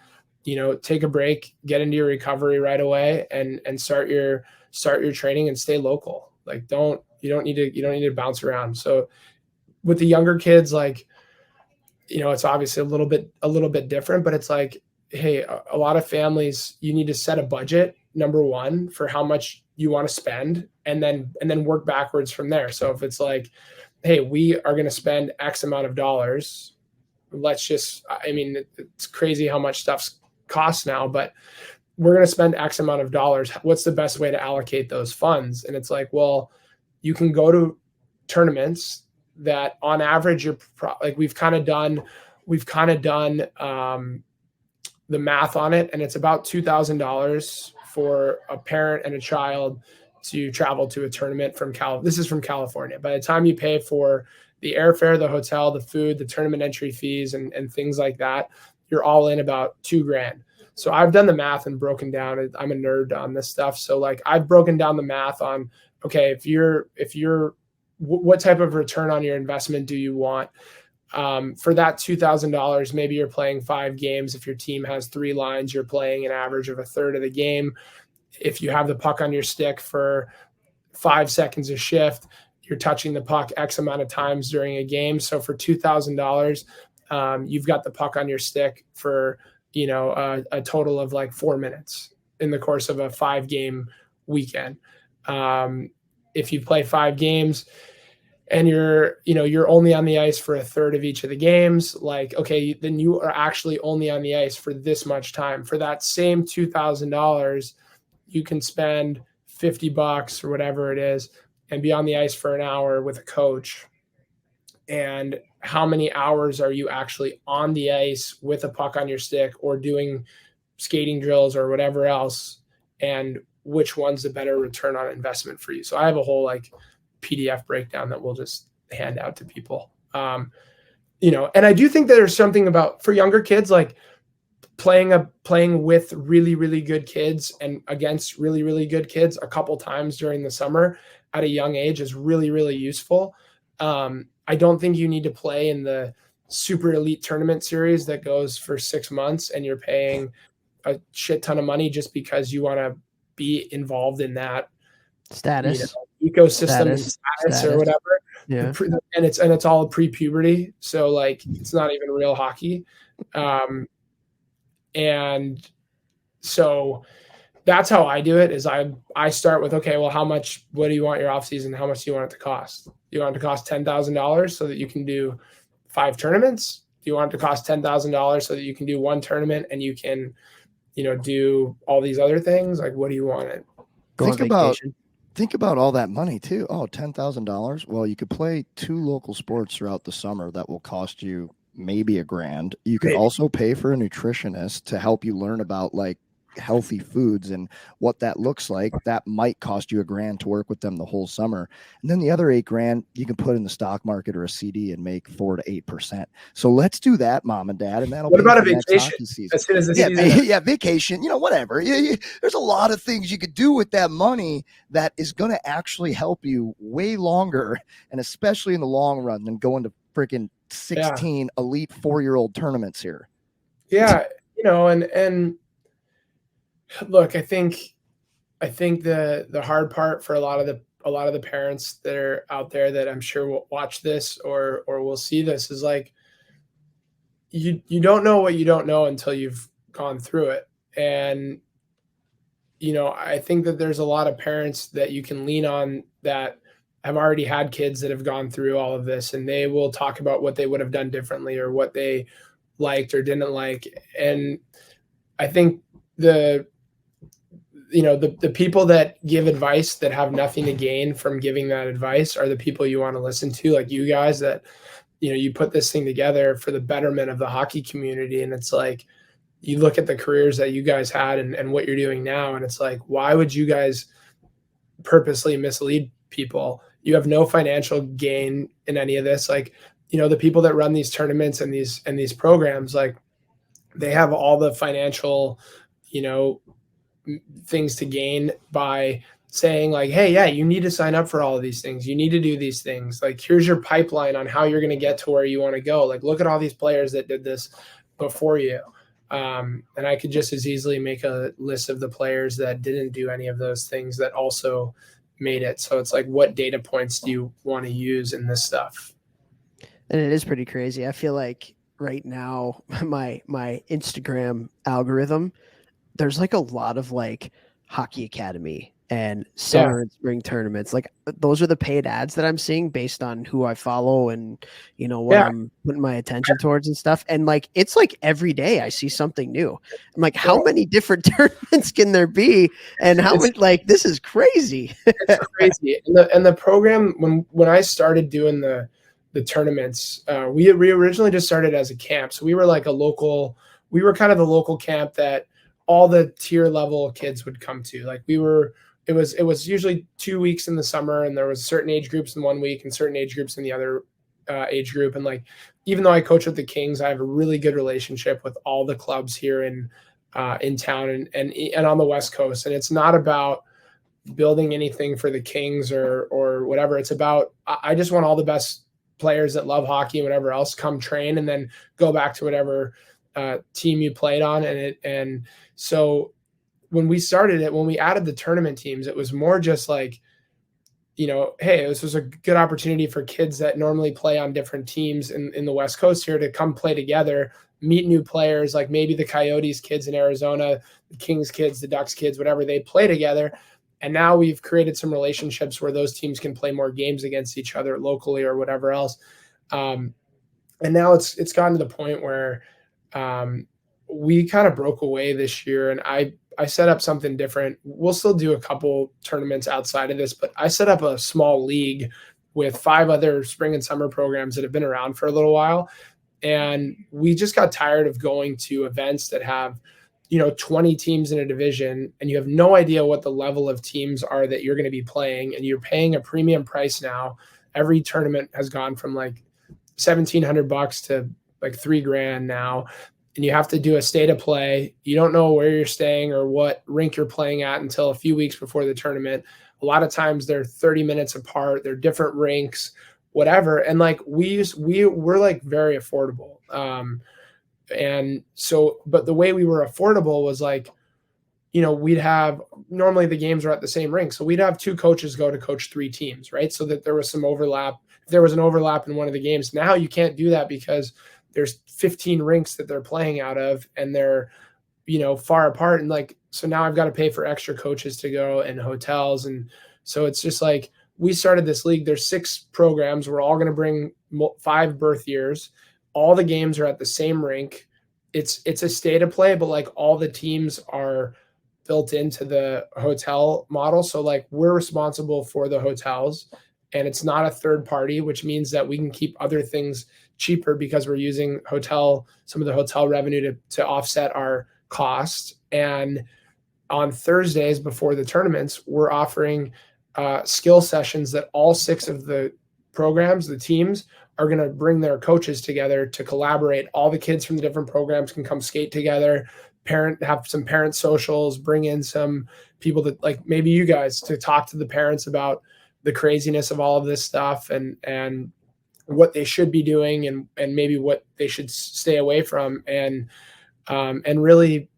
you know, take a break, get into your recovery right away and start your training and stay local. Like you don't need to bounce around. So with the younger kids, like, you know, it's obviously a little bit different, but it's like, hey, a lot of families, you need to set a budget, number one, for how much you want to spend and then work backwards from there. So if it's like, hey, we are going to spend X amount of dollars, I mean, it's crazy how much stuff costs now, but we're going to spend X amount of dollars. What's the best way to allocate those funds? And it's like, well, you can go to tournaments that on average, we've kind of done the math on it. And it's about $2,000 for a parent and a child to travel to a tournament this is from California. By the time you pay for the airfare, the hotel, the food, the tournament entry fees, and things like that, you're all in about $2,000. So I've done the math and broken down. I'm a nerd on this stuff. So like I've broken down the math on, okay, what type of return on your investment do you want? For that $2,000, maybe you're playing 5 games. If your team has 3 lines, you're playing an average of a third of the game. If you have the puck on your stick for 5 seconds a shift, you're touching the puck X amount of times during a game. So for $2,000, you've got the puck on your stick for, you know, a total of like 4 minutes in the course of a 5-game weekend. If you play 5 games and you're only on the ice for a third of each of the games, like, okay, then you are actually only on the ice for this much time. For that same $2,000, you can spend $50 or whatever it is and be on the ice for an hour with a coach. And how many hours are you actually on the ice with a puck on your stick or doing skating drills or whatever else? And which one's the better return on investment for you? So I have a whole like PDF breakdown that we'll just hand out to people. You know, and I do think that there's something about for younger kids, like playing with really, really good kids and against really, really good kids a couple times during the summer at a young age is really, really useful. I don't think you need to play in the super elite tournament series that goes for 6 months and you're paying a shit ton of money just because you want to be involved in that status, ecosystem status or whatever. Yeah. And it's all pre-puberty. So like, it's not even real hockey. And so that's how I do it is I start with, okay, well, what do you want your off season? How much do you want it to cost? Do you want it to cost $10,000 so that you can do 5 tournaments? Do you want it to cost $10,000 so that you can do 1 tournament and you can, do all these other things? Like, what do you want it? Think about all that money too. Oh, $10,000. Well, you could play 2 local sports throughout the summer that will cost you maybe $1,000. You could also pay for a nutritionist to help you learn about like healthy foods and what that looks like. That might cost you $1,000 to work with them the whole summer. And then the other $8,000 you can put in the stock market or a CD and make 4 to 8%. So let's do that, mom and dad. And that'll what be about a the next vacation hockey season. as soon as the season? Yeah, vacation, whatever. There's a lot of things you could do with that money that is going to actually help you way longer, and especially in the long run, than going to freaking 16 elite 4-year-old tournaments here. Yeah. And look, I think the hard part for a lot of the parents that are out there that I'm sure will watch this or will see this is like, you don't know what you don't know until you've gone through it. And, I think that there's a lot of parents that you can lean on that have already had kids that have gone through all of this, and they will talk about what they would have done differently or what they liked or didn't like. And I think the people that give advice that have nothing to gain from giving that advice are the people you want to listen to, like you guys, that, you put this thing together for the betterment of the hockey community. And it's like, you look at the careers that you guys had and what you're doing now, and it's like, why would you guys purposely mislead people? You have no financial gain in any of this. Like, the people that run these tournaments and these programs, like, they have all the financial, things to gain by saying like, hey, yeah, you need to sign up for all of these things. You need to do these things. Like, here's your pipeline on how you're going to get to where you want to go. Like, look at all these players that did this before you. And I could just as easily make a list of the players that didn't do any of those things that also made it. So it's like, what data points do you want to use in this stuff? And it is pretty crazy. I feel like right now, my Instagram algorithm, there's like a lot of like Hockey Academy and summer and spring tournaments. Like, those are the paid ads that I'm seeing based on who I follow and, what I'm putting my attention towards and stuff. And like, it's like every day I see something new. I'm like, how many different tournaments can there be? And how much, like, this is crazy. It's crazy. And the program, when I started doing the tournaments, we originally just started as a camp. So we were like we were kind of the local camp that all the tier level kids would come to. Like, it was usually 2 weeks in the summer, and there was certain age groups in 1 week and certain age groups in the other age group. And like, even though I coach with the Kings, I have a really good relationship with all the clubs here in town and on the West Coast. And it's not about building anything for the Kings or whatever. It's about, I just want all the best players that love hockey and whatever else come train and then go back to whatever team you played on. And so when we started it, when we added the tournament teams, it was more just like, hey, this was a good opportunity for kids that normally play on different teams in the West Coast here to come play together, meet new players, like maybe the Coyotes kids in Arizona, the Kings kids, the Ducks kids, whatever, they play together. And now we've created some relationships where those teams can play more games against each other locally or whatever else. And now it's gotten to the point where we kind of broke away this year, and I set up something different. We'll still do a couple tournaments outside of this, but I set up a small league with 5 other spring and summer programs that have been around for a little while. And we just got tired of going to events that have, 20 teams in a division, and you have no idea what the level of teams are that you're going to be playing. And you're paying a premium price now. Every tournament has gone from like $1,700 to like $3,000 now. And you have to do a state of play. You don't know where you're staying or what rink you're playing at until a few weeks before the tournament. A lot of times they're 30 minutes apart. They're different rinks, whatever. And like we're like very affordable. And so, but the way we were affordable was like, we'd have, normally the games are at the same rink. So we'd have 2 coaches go to coach 3 teams, right? So that there was some overlap. If there was an overlap in one of the games, now you can't do that because there's 15 rinks that they're playing out of, and they're, far apart. And like, So now I've got to pay for extra coaches to go and hotels. And so it's just like, we started this league. There's 6 programs. We're all going to bring 5 birth years. All the games are at the same rink. It's a state of play, but like all the teams are built into the hotel model. So like we're responsible for the hotels, and it's not a third party, which means that we can keep other things cheaper because we're using some of the hotel revenue to offset our costs. And on Thursdays before the tournaments, we're offering skill sessions that all 6 of the programs, the teams, are going to bring their coaches together to collaborate. All the kids from the different programs can come skate together, have some parent socials, bring in some people that, like maybe you guys, to talk to the parents about the craziness of all of this stuff and what they should be doing and maybe what they should stay away from, and really,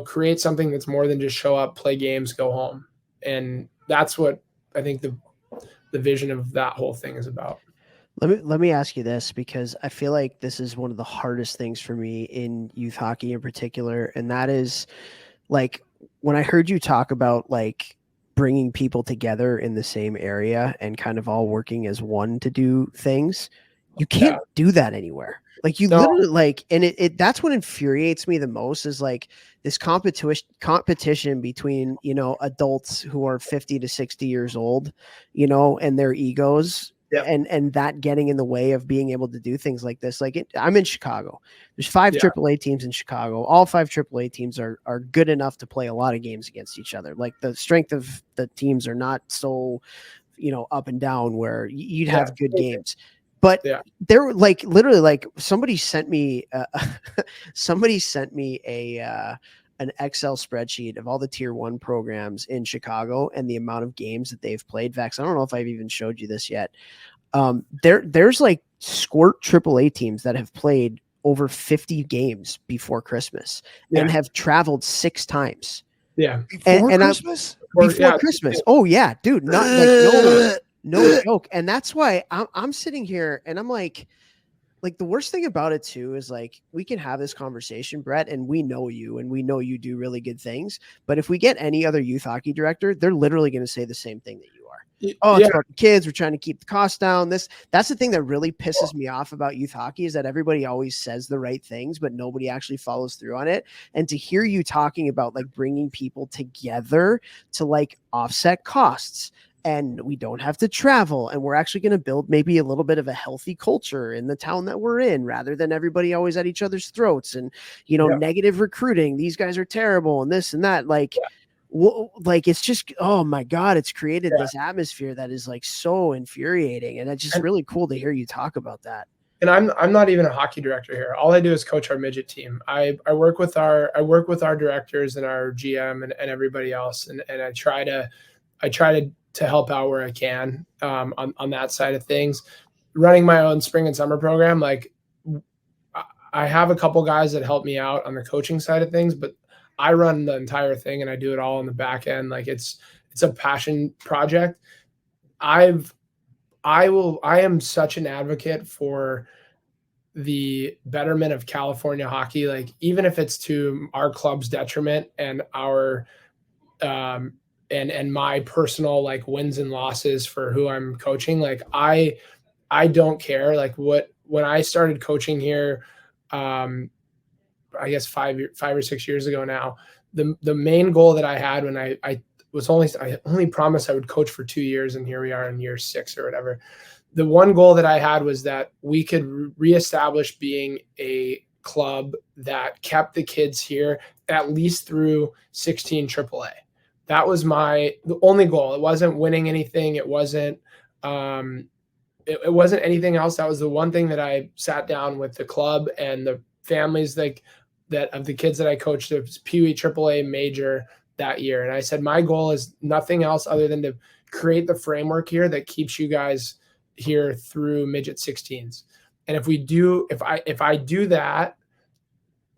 create something that's more than just show up, play games, go home. And that's what I think the vision of that whole thing is about. Let me ask you this, because I feel like this is one of the hardest things for me in youth hockey in particular. And that is, like, when I heard you talk about like bringing people together in the same area and kind of all working as one to do things, you can't do that anywhere. Like you literally like, and it that's what infuriates me the most is like this competition between, adults who are 50 to 60 years old, and their egos. Yep. And that getting in the way of being able to do things like this. Like I'm in Chicago. There's 5 AAA teams in Chicago. All 5 AAA teams are good enough to play a lot of games against each other. Like the strength of the teams are not so, up and down where you'd have good games. But they're like literally like somebody sent me an Excel spreadsheet of all the tier 1 programs in Chicago and the amount of games that they've played. Vex, I don't know if I've even showed you this yet. There's like squirt AAA teams that have played over 50 games before Christmas and have traveled 6 times. Yeah. Before Christmas? Before Christmas. Oh yeah, dude. Not like no joke. And that's why I'm sitting here and I'm like the worst thing about it too is like we can have this conversation, Brett, and we know you and we know you do really good things. But if we get any other youth hockey director, they're literally going to say the same thing that you are. Oh, it's about the kids. We're trying to keep the cost down. That's the thing that really pisses me off about youth hockey is that everybody always says the right things, but nobody actually follows through on it. And to hear you talking about like bringing people together to like offset costs, and we don't have to travel, and we're actually going to build maybe a little bit of a healthy culture in the town that we're in, rather than everybody always at each other's throats and, negative recruiting. These guys are terrible and this and that. Like, like, it's just, oh my God, it's created this atmosphere that is like so infuriating. And it's just really cool to hear you talk about that. And I'm not even a hockey director here. All I do is coach our midget team. I work with our directors and our GM and everybody else. And I try to help out where I can on that side of things. Running my own spring and summer program, like I have a couple guys that help me out on the coaching side of things, but I run the entire thing and I do it all on the back end. Like it's a passion project. I am such an advocate for the betterment of California hockey. Like even if it's to our club's detriment and our and my personal like wins and losses for who I'm coaching, like I don't care. Like when I started coaching here, I guess 5 or 6 years ago now, the main goal that I had when I only promised I would coach for 2 years, and here we are in year 6 or whatever. The one goal that I had was that we could reestablish being a club that kept the kids here at least through 16 AAA. That was the only goal. It wasn't winning anything. It wasn't it wasn't anything else. That was the one thing that I sat down with the club and the families like that of the kids that I coached. It was Pee Wee AAA major that year. And I said, my goal is nothing else other than to create the framework here that keeps you guys here through midget 16s. And if I do that,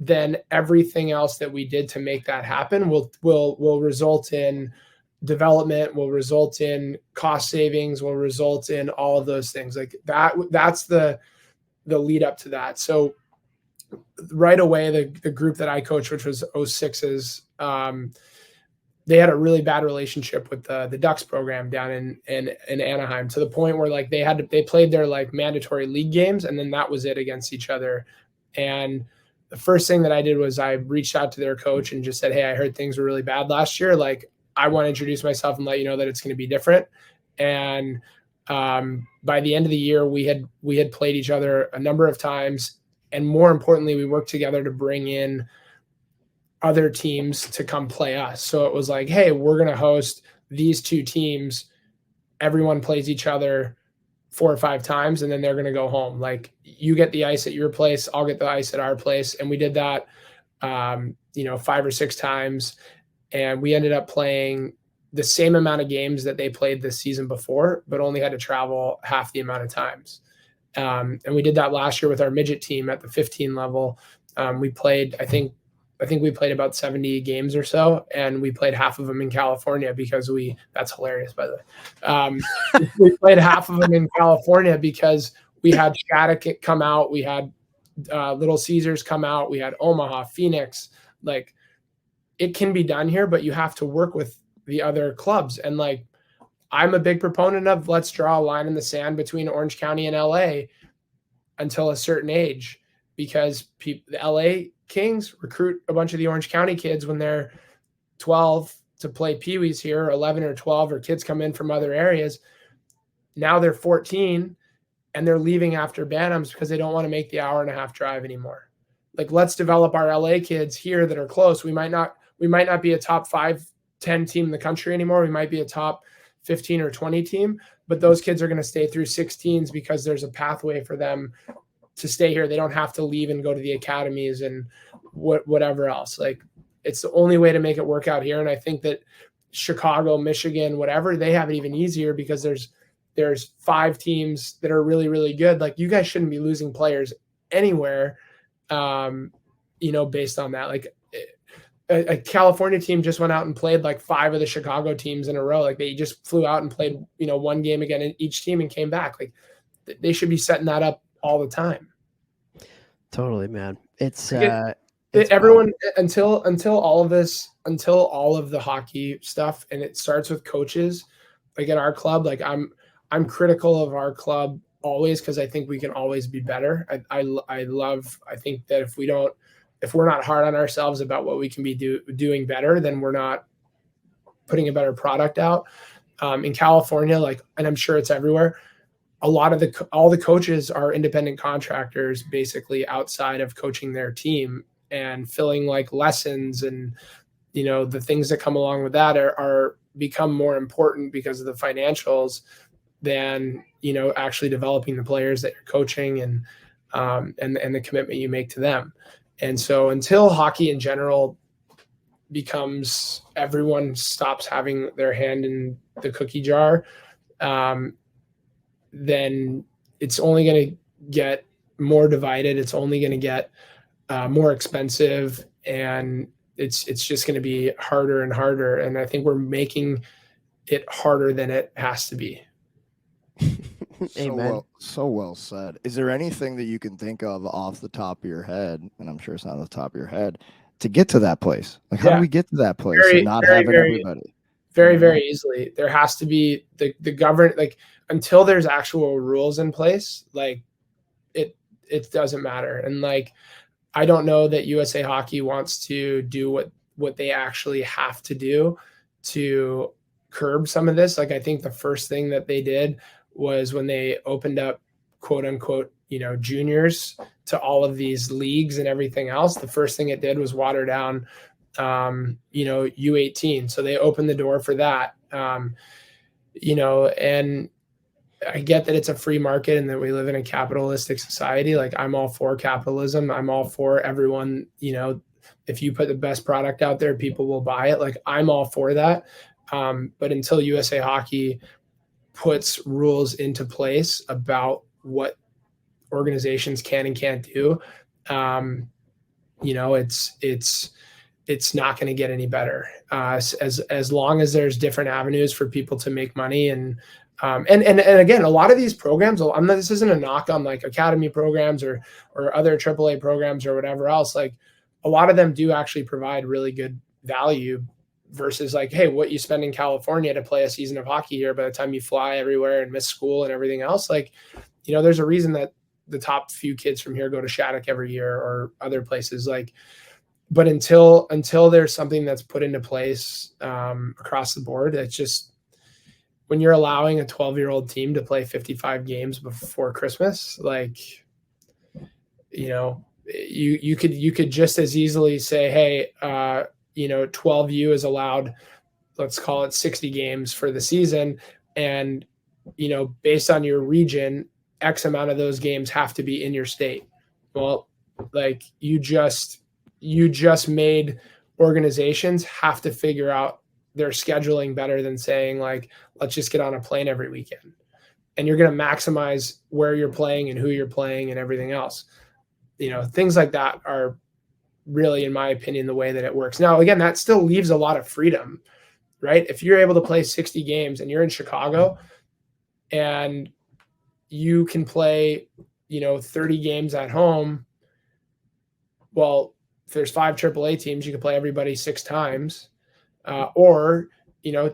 then everything else that we did to make that happen will result in development, will result in cost savings, will result in all of those things like that. That's the lead up to that. So right away, the group that I coached, which was 06s, they had a really bad relationship with the Ducks program down in Anaheim, to the point where like they played their like mandatory league games, and then that was it against each other. And the first thing that I did was I reached out to their coach and just said, "Hey, I heard things were really bad last year. Like, I want to introduce myself and let you know that it's going to be different." And by the end of the year, we had played each other a number of times, and more importantly, we worked together to bring in other teams to come play us. So it was like, hey, we're going to host these two teams. Everyone plays each other 4 or 5 times, and then they're going to go home. Like, you get the ice at your place, I'll get the ice at our place. And we did that, 5 or 6 times. And we ended up playing the same amount of games that they played this season before, but only had to travel half the amount of times. And we did that last year with our midget team at the 15 level. We played, I think we played about 70 games or so, and we played half of them in California because that's hilarious, by the way. We played half of them in California because we had Shattuck come out. We had Little Caesars come out. We had Omaha, Phoenix. Like, it can be done here, but you have to work with the other clubs. And like, I'm a big proponent of, let's draw a line in the sand between Orange County and LA until a certain age, because the LA Kings recruit a bunch of the Orange County kids when they're 12 to play peewees here, or 11 or 12, or kids come in from other areas. Now they're 14 and they're leaving after Bantams because they don't want to make the hour-and-a-half drive anymore. Like, let's develop our LA kids here that are close. We might not be a top 5, 10 team in the country anymore. We might be a top 15 or 20 team, but those kids are going to stay through 16s because there's a pathway for them to stay here. They don't have to leave and go to the academies and whatever else. Like, it's the only way to make it work out here. And I think that Chicago, Michigan, whatever, they have it even easier because there's 5 teams that are really, really good. Like, you guys shouldn't be losing players anywhere, based on that. Like, a California team just went out and played like 5 of the Chicago teams in a row. Like, they just flew out and played, one game again in each team and came back. Like, they should be setting that up all the time. Totally, man. It's everyone until all of the hockey stuff, and it starts with coaches. Like, at our club, like I'm critical of our club always, because I think we can always be better. I think that if we're not hard on ourselves about what we can be doing better, then we're not putting a better product out. In California, like, and I'm sure it's everywhere, all the coaches are independent contractors, basically, outside of coaching their team and filling like lessons, and the things that come along with that are become more important because of the financials than actually developing the players that you're coaching and the commitment you make to them. And so until hockey in general becomes, everyone stops having their hand in the cookie jar, then it's only going to get more divided. It's only going to get more expensive, and it's just going to be harder and harder. And I think we're making it harder than it has to be. Amen. So well said. Is there anything that you can think of off the top of your head, and I'm sure it's not off the top of your head, to get to that place? Like, how do we get to that place and not having everybody? Very, very easily. There has to be the government, like, until there's actual rules in place, like, it doesn't matter. And like, I don't know that USA Hockey wants to do what they actually have to do to curb some of this. Like, I think the first thing that they did was when they opened up, quote unquote, juniors to all of these leagues and everything else, the first thing it did was water down, U18. So they opened the door for that. And I get that it's a free market and that we live in a capitalistic society. Like, I'm all for capitalism. I'm all for everyone, if you put the best product out there, people will buy it. Like, I'm all for that. But until USA Hockey puts rules into place about what organizations can and can't do, it's not going to get any better. As long as there's different avenues for people to make money, and again, a lot of these programs, this isn't a knock on like academy programs or other AAA programs or whatever else. Like a lot of them do actually provide really good value versus like, hey, what you spend in California to play a season of hockey here, by the time you fly everywhere and miss school and everything else, like, there's a reason that the top few kids from here go to Shattuck every year or other places. Like, but until there's something that's put into place across the board, it's just, when you're allowing a 12-year-old team to play 55 games before Christmas, like, you could just as easily say, hey, 12U is allowed, let's call it 60 games for the season. And, based on your region, X amount of those games have to be in your state. Well, like you just made organizations have to figure out their scheduling better than saying like, let's just get on a plane every weekend. And you're going to maximize where you're playing and who you're playing and everything else. Things like that are really, in my opinion, the way that it works. Now, again, that still leaves a lot of freedom, right? If you're able to play 60 games and you're in Chicago and you can play, 30 games at home, well, if there's 5 AAA teams, you can play everybody 6 times. Or,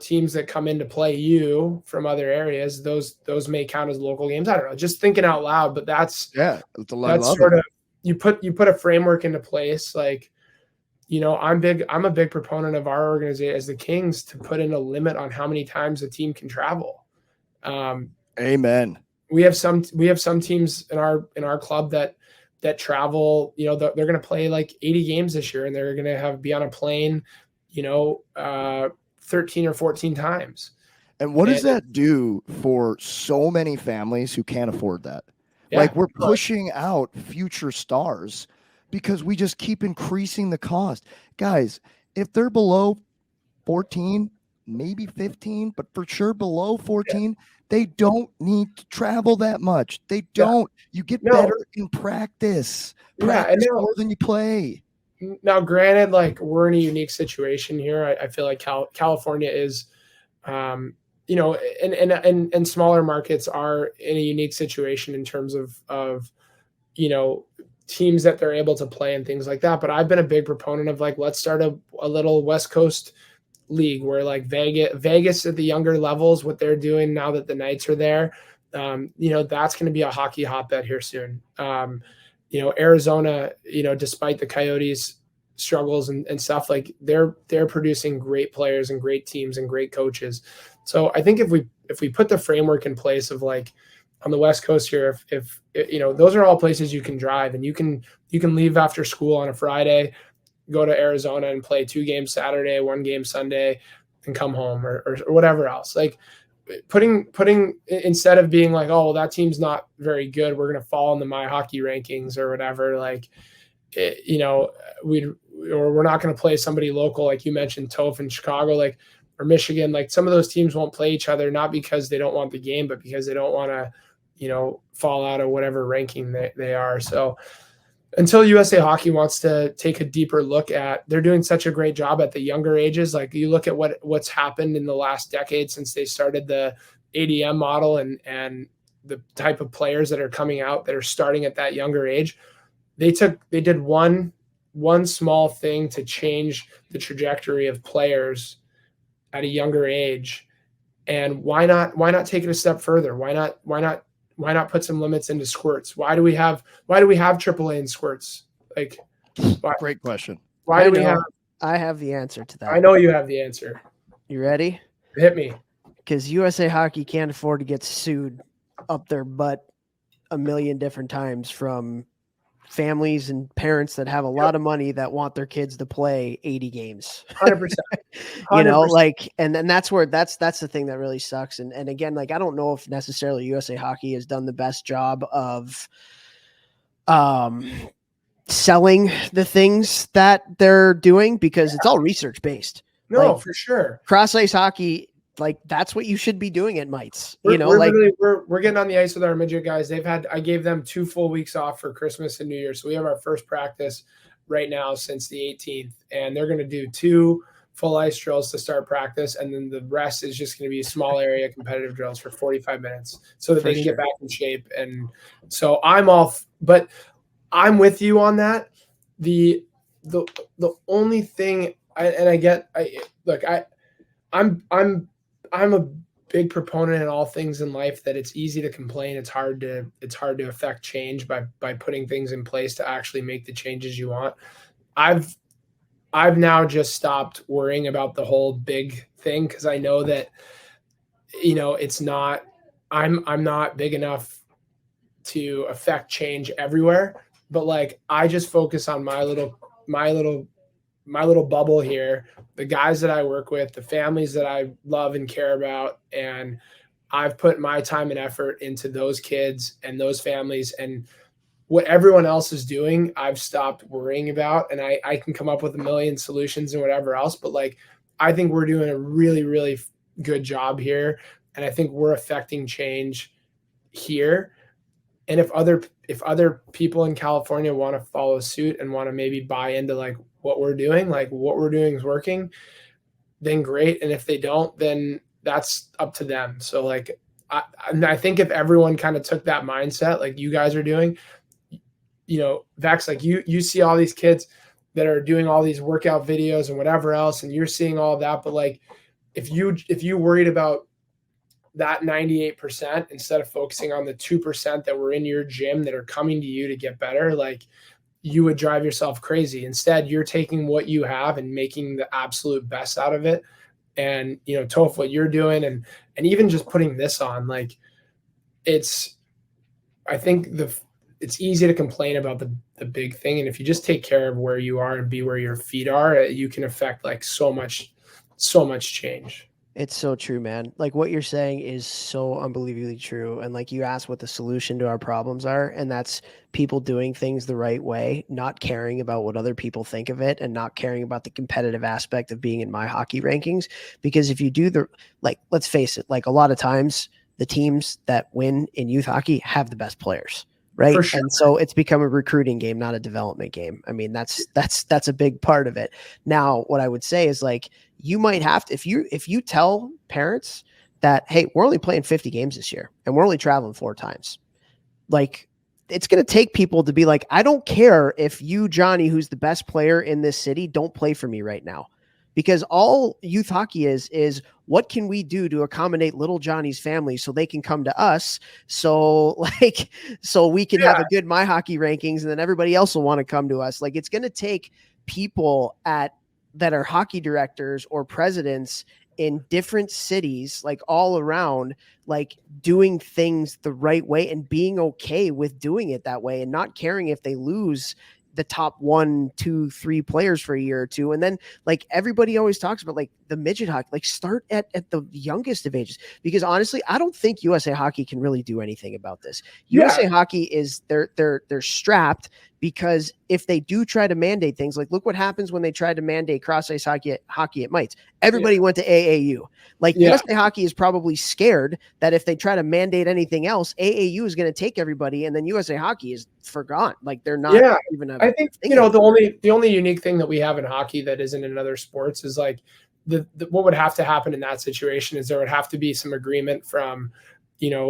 teams that come in to play you from other areas, those may count as local games. I don't know, just thinking out loud, but that's sort of, you put a framework into place. Like, I'm a big proponent of our organization as the Kings to put in a limit on how many times a team can travel. Amen. We have some teams in our club that travel, they're going to play like 80 games this year, and they're going to be on a plane, 13 or 14 times. And what does that do for so many families who can't afford that? Yeah, like we're pushing out future stars because we just keep increasing the cost. Guys, if they're below 14, maybe 15, but for sure below 14, they don't need to travel that much. They don't. You get better in practice. Practice more than you play. Now, granted, like we're in a unique situation here. I feel like California is, and smaller markets are in a unique situation in terms of teams that they're able to play and things like that. But I've been a big proponent of like, let's start a little West Coast league where like Vegas at the younger levels, what they're doing now that the Knights are there, that's going to be a hockey hotbed here soon. Arizona, despite the Coyotes struggles and stuff, like they're producing great players and great teams and great coaches. So I think if we put the framework in place of like on the West Coast here, if those are all places you can drive, and you can leave after school on a Friday, go to Arizona and play 2 games Saturday, 1 game Sunday, and come home or whatever else. Like putting instead of being like, oh, well, that team's not very good, we're going to fall in the My Hockey rankings or whatever. Like, we're not going to play somebody local. Like you mentioned, Topher in Chicago, like, or Michigan, like some of those teams won't play each other, not because they don't want the game, but because they don't want to, fall out of whatever ranking they are. So until USA Hockey wants to take a deeper look at, they're doing such a great job at the younger ages. Like you look at what's happened in the last decade since they started the ADM model and the type of players that are coming out that are starting at that younger age. They did one small thing to change the trajectory of players at a younger age. And why not take it a step further? Why not put some limits into squirts? Why do we have AAA in squirts? Like, great question. Why do we have? I have the answer to that. I know you have the answer. You ready? Hit me. Because USA Hockey can't afford to get sued up their butt a million different times from families and parents that have a lot of money that want their kids to play 80 games. 100%. And that's the thing that really sucks. And again, like, I don't know if necessarily USA Hockey has done the best job of selling the things that they're doing, because it's all research based. No, for sure. Cross ice hockey, like that's what you should be doing at Mites. We're getting on the ice with our midget guys. I gave them 2 full weeks off for Christmas and New Year. So we have our first practice right now since the 18th, and they're going to do 2 full ice drills to start practice, and then the rest is just going to be small area competitive drills for 45 minutes so that they can get back in shape. And so but I'm with you on that. The only thing I'm a big proponent in all things in life that it's easy to complain. It's hard to affect change by putting things in place to actually make the changes you want. I've now just stopped worrying about the whole big thing, because I know that, it's not, I'm not big enough to affect change everywhere, but like, I just focus on my little bubble here, the guys that I work with, the families that I love and care about. And I've put my time and effort into those kids and those families, and what everyone else is doing, I've stopped worrying about. And I can come up with a million solutions and whatever else, but like, I think we're doing a really, really good job here. And I think we're affecting change here. And if other people in California want to follow suit and want to maybe buy into like what we're doing is working, then great. And if they don't, then that's up to them. So like, I think if everyone kind of took that mindset, like you guys are doing, Vex, like you see all these kids that are doing all these workout videos and whatever else, and you're seeing all of that. But like, if you worried about that 98% instead of focusing on the 2% that were in your gym that are coming to you to get better, like, you would drive yourself crazy. Instead, you're taking what you have and making the absolute best out of it. And, Toph, what you're doing, and even just putting this on, like, I think it's easy to complain about the big thing. And if you just take care of where you are and be where your feet are, you can affect like so much change. It's so true, man. Like what you're saying is so unbelievably true. And like you asked what the solution to our problems are, and that's people doing things the right way, not caring about what other people think of it, and not caring about the competitive aspect of being in my hockey rankings. Because if you do let's face it, like a lot of times the teams that win in youth hockey have the best players. Right. Sure. And so it's become a recruiting game, not a development game. I mean, that's a big part of it. Now, what I would say is like, you might have to, if you tell parents that, hey, we're only playing 50 games this year and we're only traveling 4 times, like, it's going to take people to be like, I don't care if you, Johnny, who's the best player in this city, don't play for me right now. Because all youth hockey is what can we do to accommodate little Johnny's family so they can come to us, so we can have a good My Hockey rankings, and then everybody else will want to come to us. Like, it's going to take people that are hockey directors or presidents in different cities, like all around, like doing things the right way and being okay with doing it that way and not caring if they lose the top 1, 2, 3 players for a year or two. And then like everybody always talks about like the midget hockey, like start at the youngest of ages, because honestly, I don't think USA Hockey can really do anything about this. USA Hockey is they're strapped, because if they do try to mandate things, like look what happens when they tried to mandate cross ice hockey at Mites. Everybody went to AAU. Like USA Hockey is probably scared that if they try to mandate anything else, AAU is going to take everybody, and then USA Hockey is forgotten. Like they're not even. I think the only unique thing that we have in hockey that isn't in other sports is like what would have to happen in that situation is there would have to be some agreement from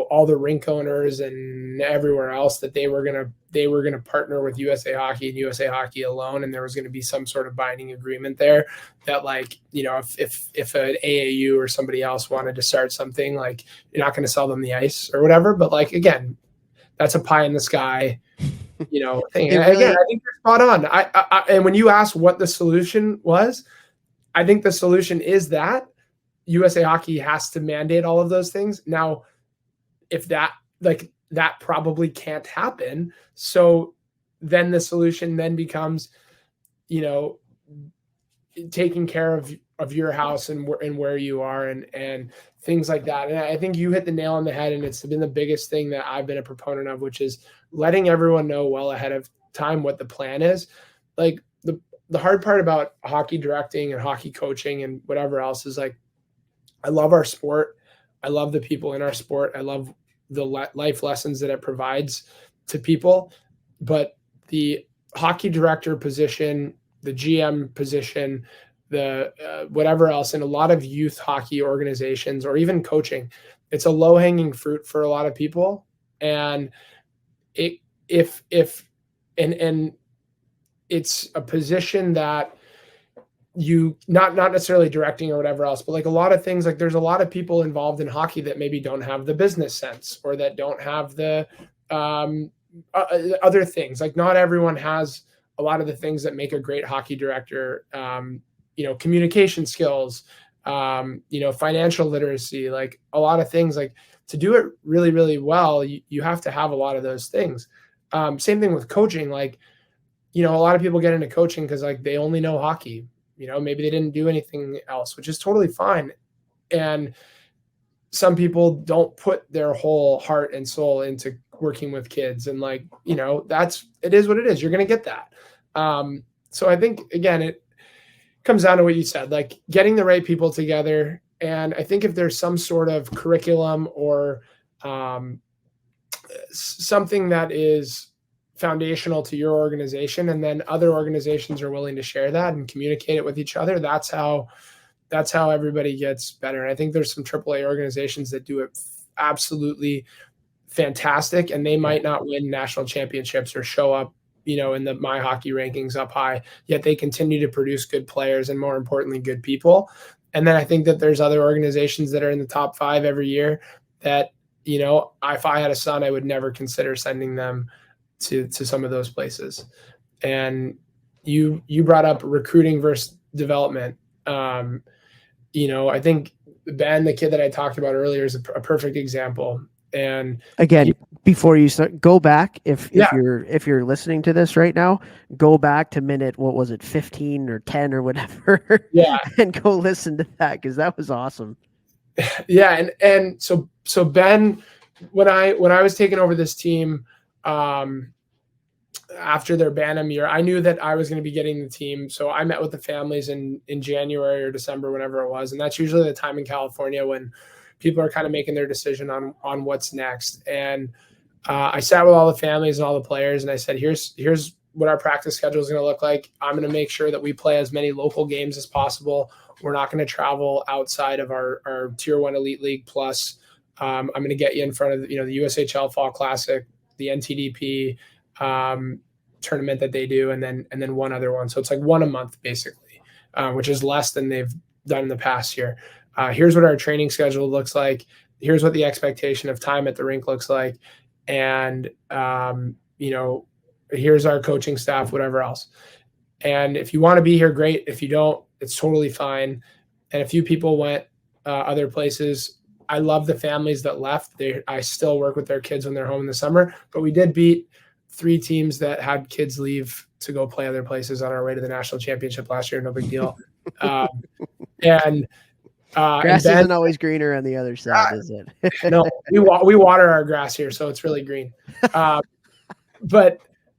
all the rink owners and everywhere else that they were gonna partner with USA Hockey and USA Hockey alone, and there was going to be some sort of binding agreement there that like if an AAU or somebody else wanted to start something, like you're not going to sell them the ice or whatever. But like again, that's a pie in the sky thing. And again, I think you're spot on. I and when you asked what the solution was, I think the solution is that USA Hockey has to mandate all of those things. Now, if that probably can't happen, so then the solution then becomes, taking care of your house and where you are and things like that. And I think you hit the nail on the head, and it's been the biggest thing that I've been a proponent of, which is letting everyone know well ahead of time what the plan is. Like the hard part about hockey directing and hockey coaching and whatever else is like, I love our sport. I love the people in our sport. I love the life lessons that it provides to people. But the hockey director position, the GM position, the whatever else in a lot of youth hockey organizations or even coaching, it's a low hanging fruit for a lot of people. And if it's a position that you not necessarily directing or whatever else, but like a lot of things, like there's a lot of people involved in hockey that maybe don't have the business sense or that don't have the other things. Like not everyone has a lot of the things that make a great hockey director, communication skills, financial literacy, like a lot of things. Like to do it really, really well, you have to have a lot of those things. Same thing with coaching. Like, a lot of people get into coaching because like they only know hockey. Maybe they didn't do anything else, which is totally fine. And some people don't put their whole heart and soul into working with kids. And like, it is what it is. You're going to get that. So I think, again, it comes down to what you said, like getting the right people together. And I think if there's some sort of curriculum or something that is foundational to your organization, and then other organizations are willing to share that and communicate it with each other, that's how everybody gets better. And I think there's some AAA organizations that do it absolutely fantastic, and they might not win national championships or show up, in the My Hockey rankings up high, yet they continue to produce good players and, more importantly, good people. And then I think that there's other organizations that are in the top 5 every year that, if I had a son, I would never consider sending them to some of those places. And you brought up recruiting versus development. I think Ben, the kid that I talked about earlier, is a perfect example. And again, before you start, go back if you're listening to this right now, go back to minute, what was it, 15 or 10 or whatever, and go listen to that, because that was awesome. Yeah, and so Ben, when I was taking over this team, after their Bantam year, I knew that I was going to be getting the team. So I met with the families in January or December, whenever it was. And that's usually the time in California when people are kind of making their decision on what's next. And I sat with all the families and all the players, and I said, here's what our practice schedule is going to look like. I'm going to make sure that we play as many local games as possible. We're not going to travel outside of our Tier 1 Elite League plus. I'm going to get you in front of the USHL Fall Classic, the NTDP tournament that they do, and then one other one. So it's like one a month basically, which is less than they've done in the past year. Here's what our training schedule looks like. Here's what the expectation of time at the rink looks like. And, here's our coaching staff, whatever else. And if you want to be here, great. If you don't, it's totally fine. And a few people went other places. I love the families that left. I still work with their kids when they're home in the summer, but we did beat 3 teams that had kids leave to go play other places on our way to the national championship last year. No big deal. Grass isn't always greener on the other side, is it? No, we water our grass here, so it's really green.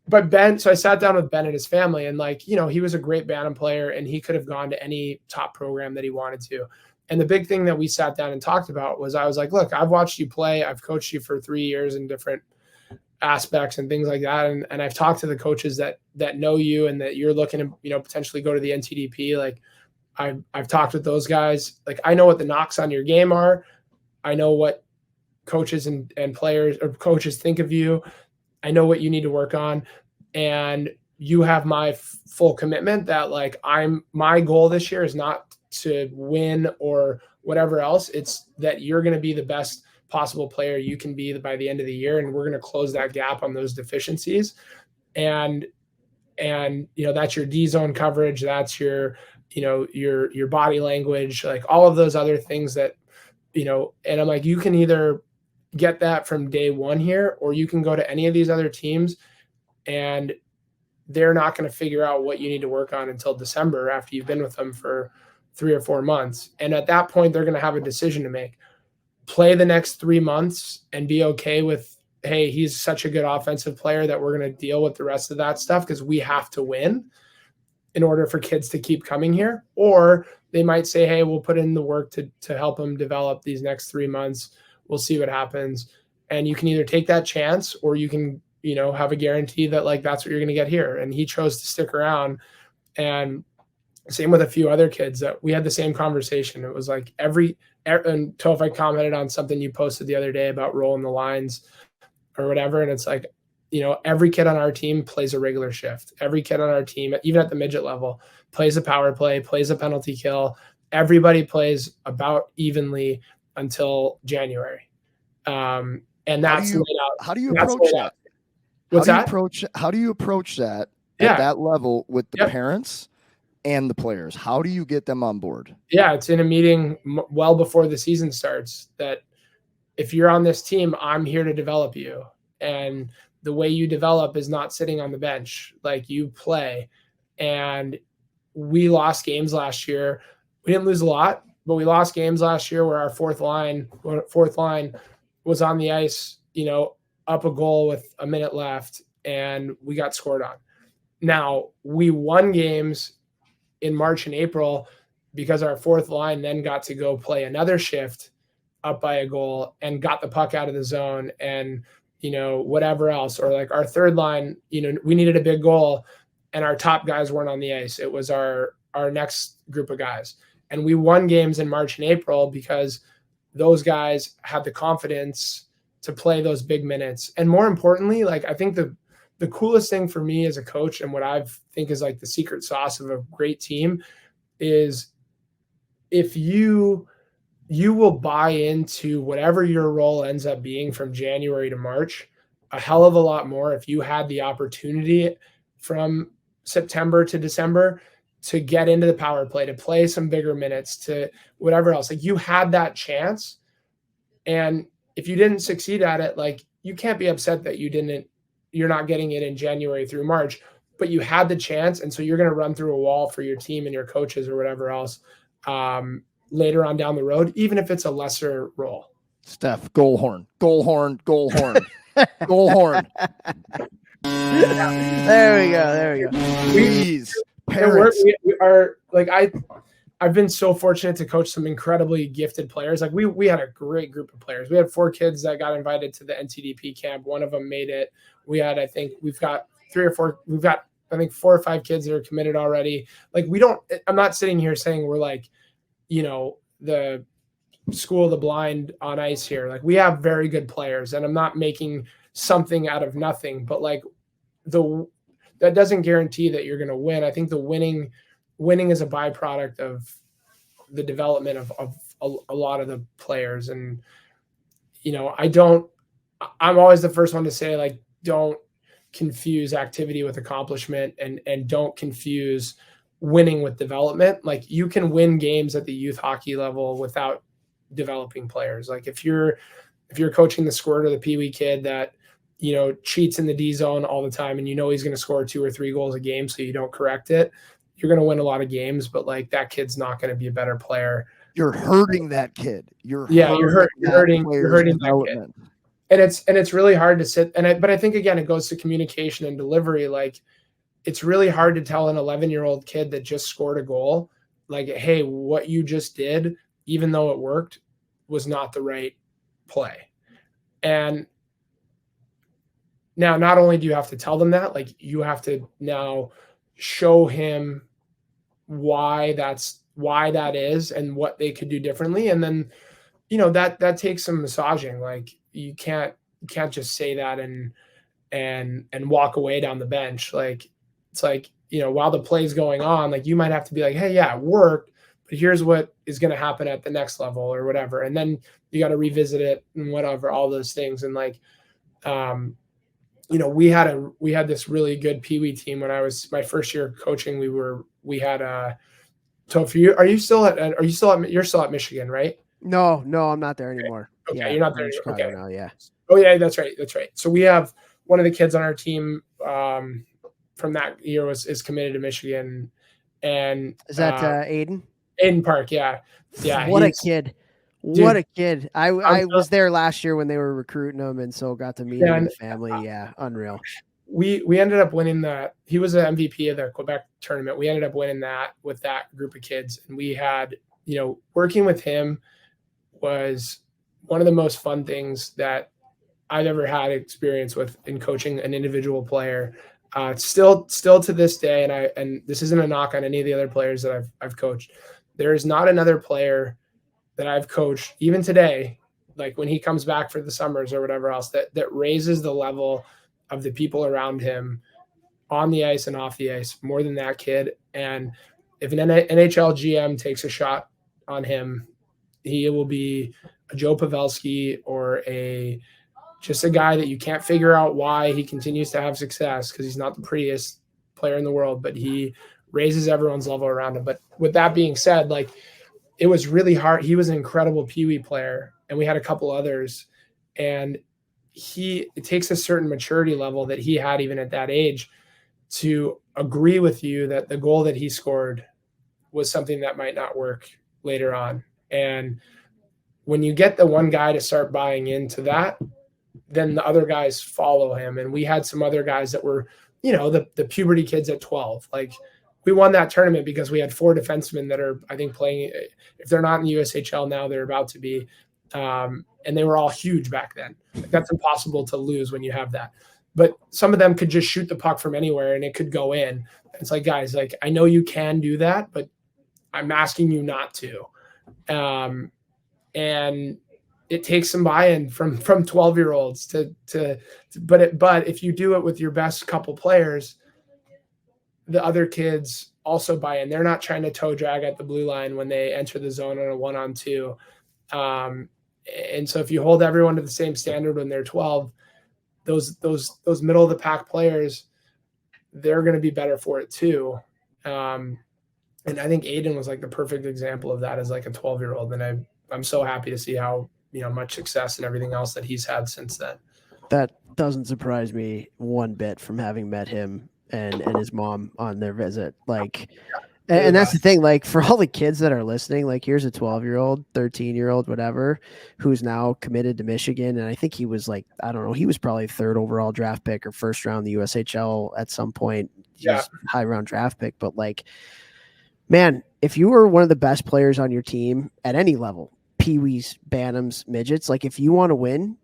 But Ben, so I sat down with Ben and his family, and he was a great Bantam player, and he could have gone to any top program that he wanted to. And the big thing that we sat down and talked about was, I was like, look, I've watched you play. I've coached you for 3 years in different aspects and things like that. And I've talked to the coaches that know you and that you're looking to, potentially go to the NTDP. Like I've talked with those guys. Like I know what the knocks on your game are. I know what coaches and players or coaches think of you. I know what you need to work on. And you have my full commitment that my goal this year is not to win or whatever else. It's that you're going to be the best possible player you can be by the end of the year. And we're going to close that gap on those deficiencies. And that's your D zone coverage. That's your body language, like all of those other things that, and I'm like, you can either get that from day one here, or you can go to any of these other teams and they're not going to figure out what you need to work on until December after you've been with them for 3 or 4 months. And at that point, they're going to have a decision to make. Play the next 3 months and be okay with, hey, he's such a good offensive player that we're going to deal with the rest of that stuff because we have to win in order for kids to keep coming here. Or they might say, hey, we'll put in the work to help them develop these next 3 months. We'll see what happens. And you can either take that chance or you can have a guarantee that like that's what you're going to get here. And he chose to stick around. And same with a few other kids that we had the same conversation. It was like and Toph, I commented on something you posted the other day about rolling the lines or whatever. And it's like, every kid on our team plays a regular shift. Every kid on our team, even at the midget level, plays a power play, plays a penalty kill. Everybody plays about evenly until January. And that's laid out. How do you approach that? What's that? How do you approach that Yeah. at that level with the parents and the players? How do you get them on board? Yeah, it's in a meeting well before the season starts that if you're on this team, I'm here to develop you. And the way you develop is not sitting on the bench. Like, you play. And we lost games last year. We didn't lose a lot, but we lost games last year where our fourth line was on the ice, up a goal with a minute left, and we got scored on. Now, we won games in March and April because our fourth line then got to go play another shift up by a goal and got the puck out of the zone and, whatever else. Or like our third line, we needed a big goal and our top guys weren't on the ice. It was our next group of guys. And we won games in March and April because those guys had the confidence to play those big minutes. And more importantly, like, I think the coolest thing for me as a coach and what I think is like the secret sauce of a great team is if you will buy into whatever your role ends up being from January to March a hell of a lot more if you had the opportunity from September to December to get into the power play, to play some bigger minutes, to whatever else. Like, you had that chance. And if you didn't succeed at it, like, you can't be upset that you're not getting it in January through March, but you had the chance. And so you're going to run through a wall for your team and your coaches or whatever else later on down the road, even if it's a lesser role. Steph, goal horn, goal horn, goal horn, goal horn. There we go. Please, parents. We are like, I've been so fortunate to coach some incredibly gifted players. Like, we had a great group of players. We had 4 kids that got invited to the NTDP camp. One of them made it. We've got 4 or 5 kids that are committed already. Like, I'm not sitting here saying we're like, the school of the blind on ice here. Like, we have very good players, and I'm not making something out of nothing, but like that doesn't guarantee that you're going to win. I think the winning is a byproduct of the development of a lot of the players. And, I'm always the first one to say, like, don't confuse activity with accomplishment and don't confuse winning with development. Like, you can win games at the youth hockey level without developing players. Like, if you're coaching the squirt or the peewee kid that, cheats in the D zone all the time and he's going to score 2 or 3 goals a game, so you don't correct it, you're going to win a lot of games, but like, that kid's not going to be a better player. You're hurting that kid. You're hurting that kid. And it's really hard to sit. But I think, again, it goes to communication and delivery. Like, it's really hard to tell an 11-year-old kid that just scored a goal, like, hey, what you just did, even though it worked, was not the right play. And now, not only do you have to tell them that, like, you have to now show him why that is and what they could do differently. And then, that takes some massaging. Like, you can't just say that and walk away down the bench. Like, it's like, while the play's going on, like, you might have to be like, hey, yeah, it worked, but here's what is going to happen at the next level or whatever. And then you got to revisit it and whatever, all those things. And like, we had this really good peewee team when I was my first year coaching. We had Topher, you're still at Michigan, right? No, I'm not there anymore. Okay, yeah, you're not there. Chicago Okay. now, yeah. Oh yeah, that's right. So we have one of the kids on our team from that year is committed to Michigan, and is that Aiden? Aiden Park, yeah. What a kid! What a kid! I was there last year when they were recruiting him, and so got to meet him and the family. Yeah, unreal. We ended up winning that. He was an MVP of the Quebec tournament. We ended up winning that with that group of kids, and we had, working with him was one of the most fun things that I've ever had experience with in coaching an individual player. Still to this day, and this isn't a knock on any of the other players that I've coached. There is not another player that I've coached, even today, like when he comes back for the summers or whatever else, that raises the level of the people around him on the ice and off the ice more than that kid. And if an NHL GM takes a shot on him, he will be a Joe Pavelski or just a guy that you can't figure out why he continues to have success, because he's not the prettiest player in the world, but he raises everyone's level around him. But with that being said, like, it was really hard. He was an incredible Pee-wee player, and we had a couple others, and it takes a certain maturity level that he had even at that age to agree with you that the goal that he scored was something that might not work later on. And when you get the one guy to start buying into that, then the other guys follow him. And we had some other guys that were, the puberty kids at 12. Like, we won that tournament because we had 4 defensemen that are, I think, playing. If they're not in the USHL now, they're about to be. And they were all huge back then. Like, that's impossible to lose when you have that. But some of them could just shoot the puck from anywhere and it could go in. It's like, guys, like, I know you can do that, but I'm asking you not to. And it takes some buy-in from 12-year-olds but if you do it with your best couple players, the other kids also buy in. They're not trying to toe drag at the blue line when they enter the zone on a 1-on-2. And so if you hold everyone to the same standard when they're 12, those middle of the pack players, they're going to be better for it too. And I think Aiden was like the perfect example of that as like a 12-year-old. And I'm so happy to see how, much success and everything else that he's had since then. That doesn't surprise me one bit from having met him and his mom on their visit. Like, and that's the thing, like, for all the kids that are listening, like, here's a 12-year-old, 13-year-old, whatever, who's now committed to Michigan. And I think he was like, I don't know, he was probably 3rd overall draft pick or 1st round in the USHL at some point. He was high round draft pick. But, like, man, if you were one of the best players on your team at any level, peewees, bantams, midgets, like, if you want to win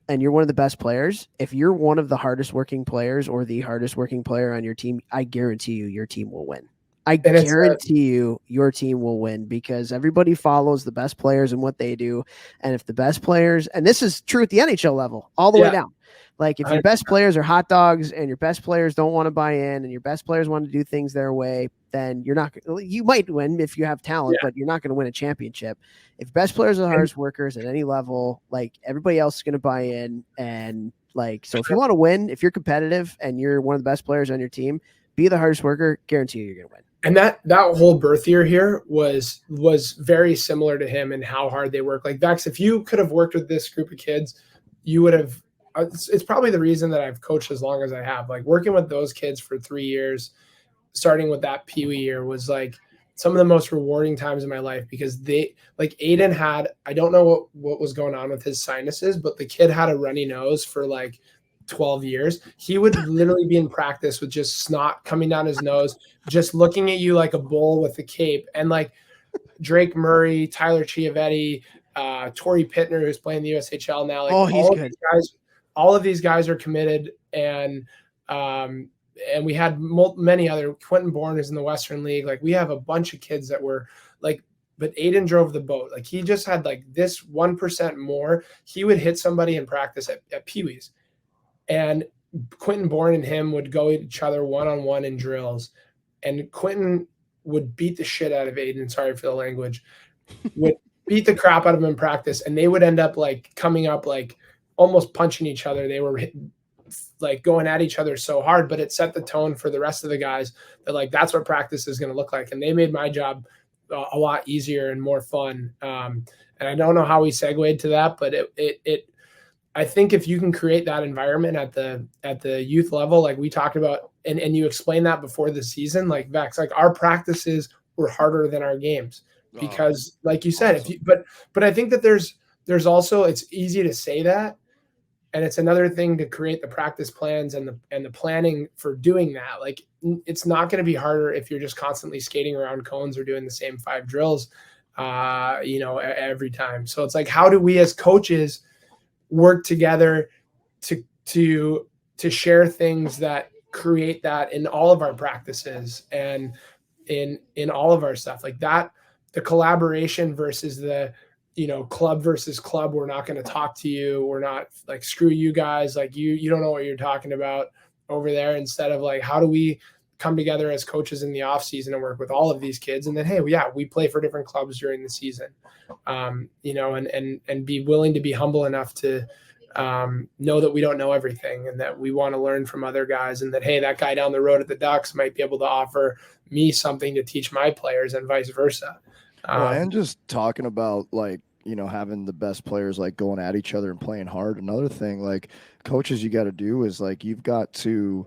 and you're one of the best players, if you're one of the hardest working players or the hardest working player on your team, I guarantee you your team will win. I guarantee you your team will win, because everybody follows the best players and what they do. And if the best players, and this is true at the NHL level all the way down, like, if your best players are hot dogs and your best players don't want to buy in and your best players want to do things their way, then you might win if you have talent, but you're not going to win a championship. If best players are the hardest workers at any level, like, everybody else is going to buy in. And, like, so if you want to win, if you're competitive and you're one of the best players on your team, be the hardest worker, guarantee you're going to win. And that whole birth year here was very similar to him and how hard they work. Like, Vex, if you could have worked with this group of kids, you would have. It's probably the reason that I've coached as long as I have. Like, working with those kids for 3 years, starting with that Pee-wee year, was like some of the most rewarding times in my life, because Aiden had, I don't know what was going on with his sinuses, but the kid had a runny nose for like 12 years. He would literally be in practice with just snot coming down his nose, just looking at you like a bull with a cape. And like Drake Murray, Tyler Chiavetti, Torrey Pittner, who's playing the USHL now. Like, he's good. All of these guys are committed, and we had many other. Quentin Bourne is in the Western League. Like, we have a bunch of kids that were like, but Aiden drove the boat. Like, he just had like this 1% more. He would hit somebody in practice at Pee-wees, and Quentin Bourne and him would go at each other one-on-one in drills, and Quentin would beat the shit out of Aiden. Sorry for the language. Would beat the crap out of him in practice, and they would end up like coming up like almost punching each other. They were like going at each other so hard, but it set the tone for the rest of the guys that like, that's what practice is going to look like. And they made my job a lot easier and more fun. And I don't know how we segued to that, but I think if you can create that environment at the youth level, like we talked about, and you explain that before the season, like Vex, like our practices were harder than our games because like you said, awesome. But I think that there's also, it's easy to say that. And it's another thing to create the practice plans and the planning for doing that. Like, it's not going to be harder if you're just constantly skating around cones or doing the same 5 drills, every time. So it's like, how do we as coaches work together to share things that create that in all of our practices and in all of our stuff like that. The collaboration versus the, club versus club. We're not going to talk to you. We're not like, screw you guys. Like you don't know what you're talking about over there. Instead of like, how do we come together as coaches in the off season and work with all of these kids? And then, hey, we play for different clubs during the season, and be willing to be humble enough to know that we don't know everything and that we want to learn from other guys, and that, hey, that guy down the road at the Ducks might be able to offer me something to teach my players and vice versa. And just talking about like, having the best players like going at each other and playing hard. Another thing like coaches you got to do is like, you've got to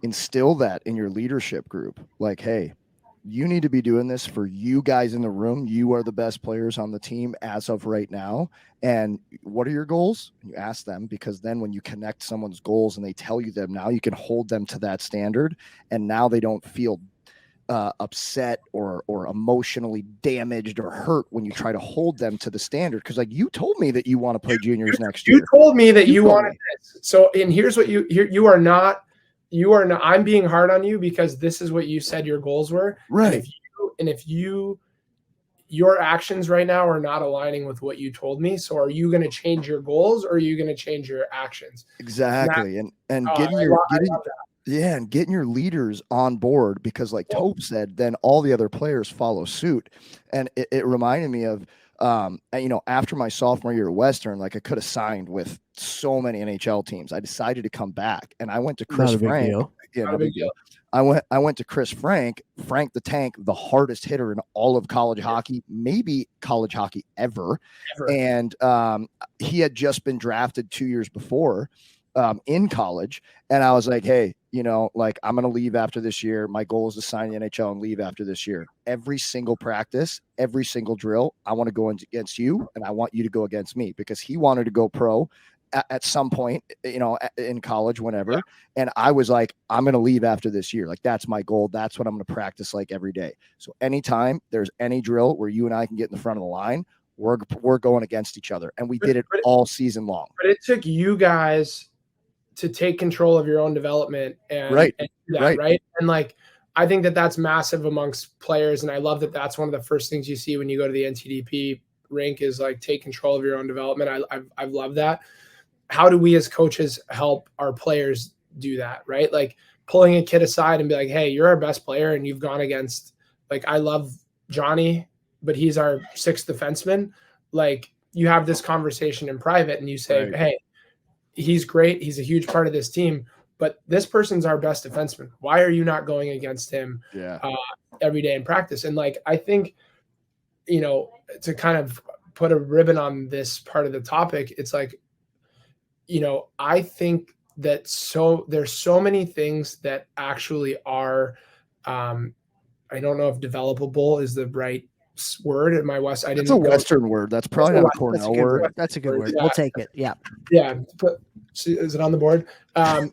instill that in your leadership group. Like, hey, you need to be doing this for you guys in the room. You are the best players on the team as of right now. And what are your goals? You ask them, because then when you connect someone's goals and they tell you them, now you can hold them to that standard. And now they don't feel upset or emotionally damaged or hurt when you try to hold them to the standard. Because like, you told me that you want to play juniors next year. You told me that you wanted this. So, and here's what you are not, I'm being hard on you because this is what you said your goals were. Right. And if your actions right now are not aligning with what you told me. So are you going to change your goals or are you going to change your actions? Exactly. And getting your leaders on board, because like Tope said, then all the other players follow suit. And it reminded me of, after my sophomore year at Western, like I could have signed with so many NHL teams. I decided to come back and I went to Chris Frank. Yeah, no big deal. I went to Chris Frank the Tank, the hardest hitter in all of college hockey, maybe college hockey ever. And he had just been drafted 2 years before in college. And I was like, hey, like I'm going to leave after this year. My goal is to sign the NHL and leave after this year. Every single practice, every single drill, I want to go against you and I want you to go against me, because he wanted to go pro at some point, in college, whenever. And I was like, I'm going to leave after this year. Like, that's my goal. That's what I'm going to practice like every day. So anytime there's any drill where you and I can get in the front of the line, we're going against each other. And we did it all season long. But it took you guys to take control of your own development and do that, right? And like, I think that that's massive amongst players. And I love that that's one of the first things you see when you go to the NTDP rink is like, take control of your own development. I've loved that. How do we as coaches help our players do that, right? Like pulling a kid aside and be like, hey, you're our best player and you've gone against, like, I love Johnny, but he's our sixth defenseman. Like, you have this conversation in private and you say, hey, he's great. He's a huge part of this team, but this person's our best defenseman. Why are you not going against him every day in practice? And like, I think, to kind of put a ribbon on this part of the topic, it's like, I think that there's so many things that actually are, I don't know if developable is the right word in my West. It's a Western word. That's probably not a Cornell word. That's a good word. We'll take it. Yeah. Yeah. Is it on the board? I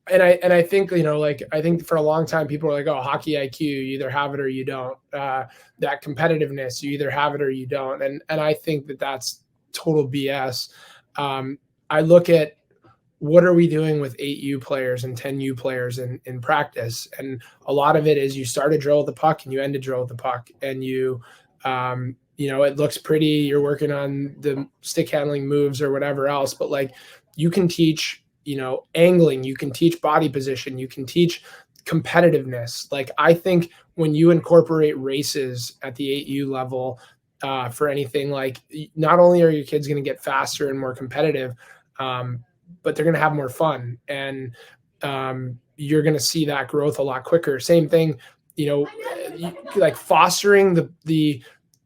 think, I think for a long time people were like, oh, hockey IQ, you either have it or you don't. That competitiveness, you either have it or you don't. And I think that that's total BS. I look at what are we doing with 8U players and 10U players in practice. And a lot of it is you start a drill with the puck and you end a drill with the puck. And you, it looks pretty. You're working on the stick handling moves or whatever else. But like, you can teach, angling, you can teach body position, you can teach competitiveness. Like, I think when you incorporate races at the 8U level for anything, like, not only are your kids going to get faster and more competitive, but they're going to have more fun, and you're going to see that growth a lot quicker. Same thing, like fostering the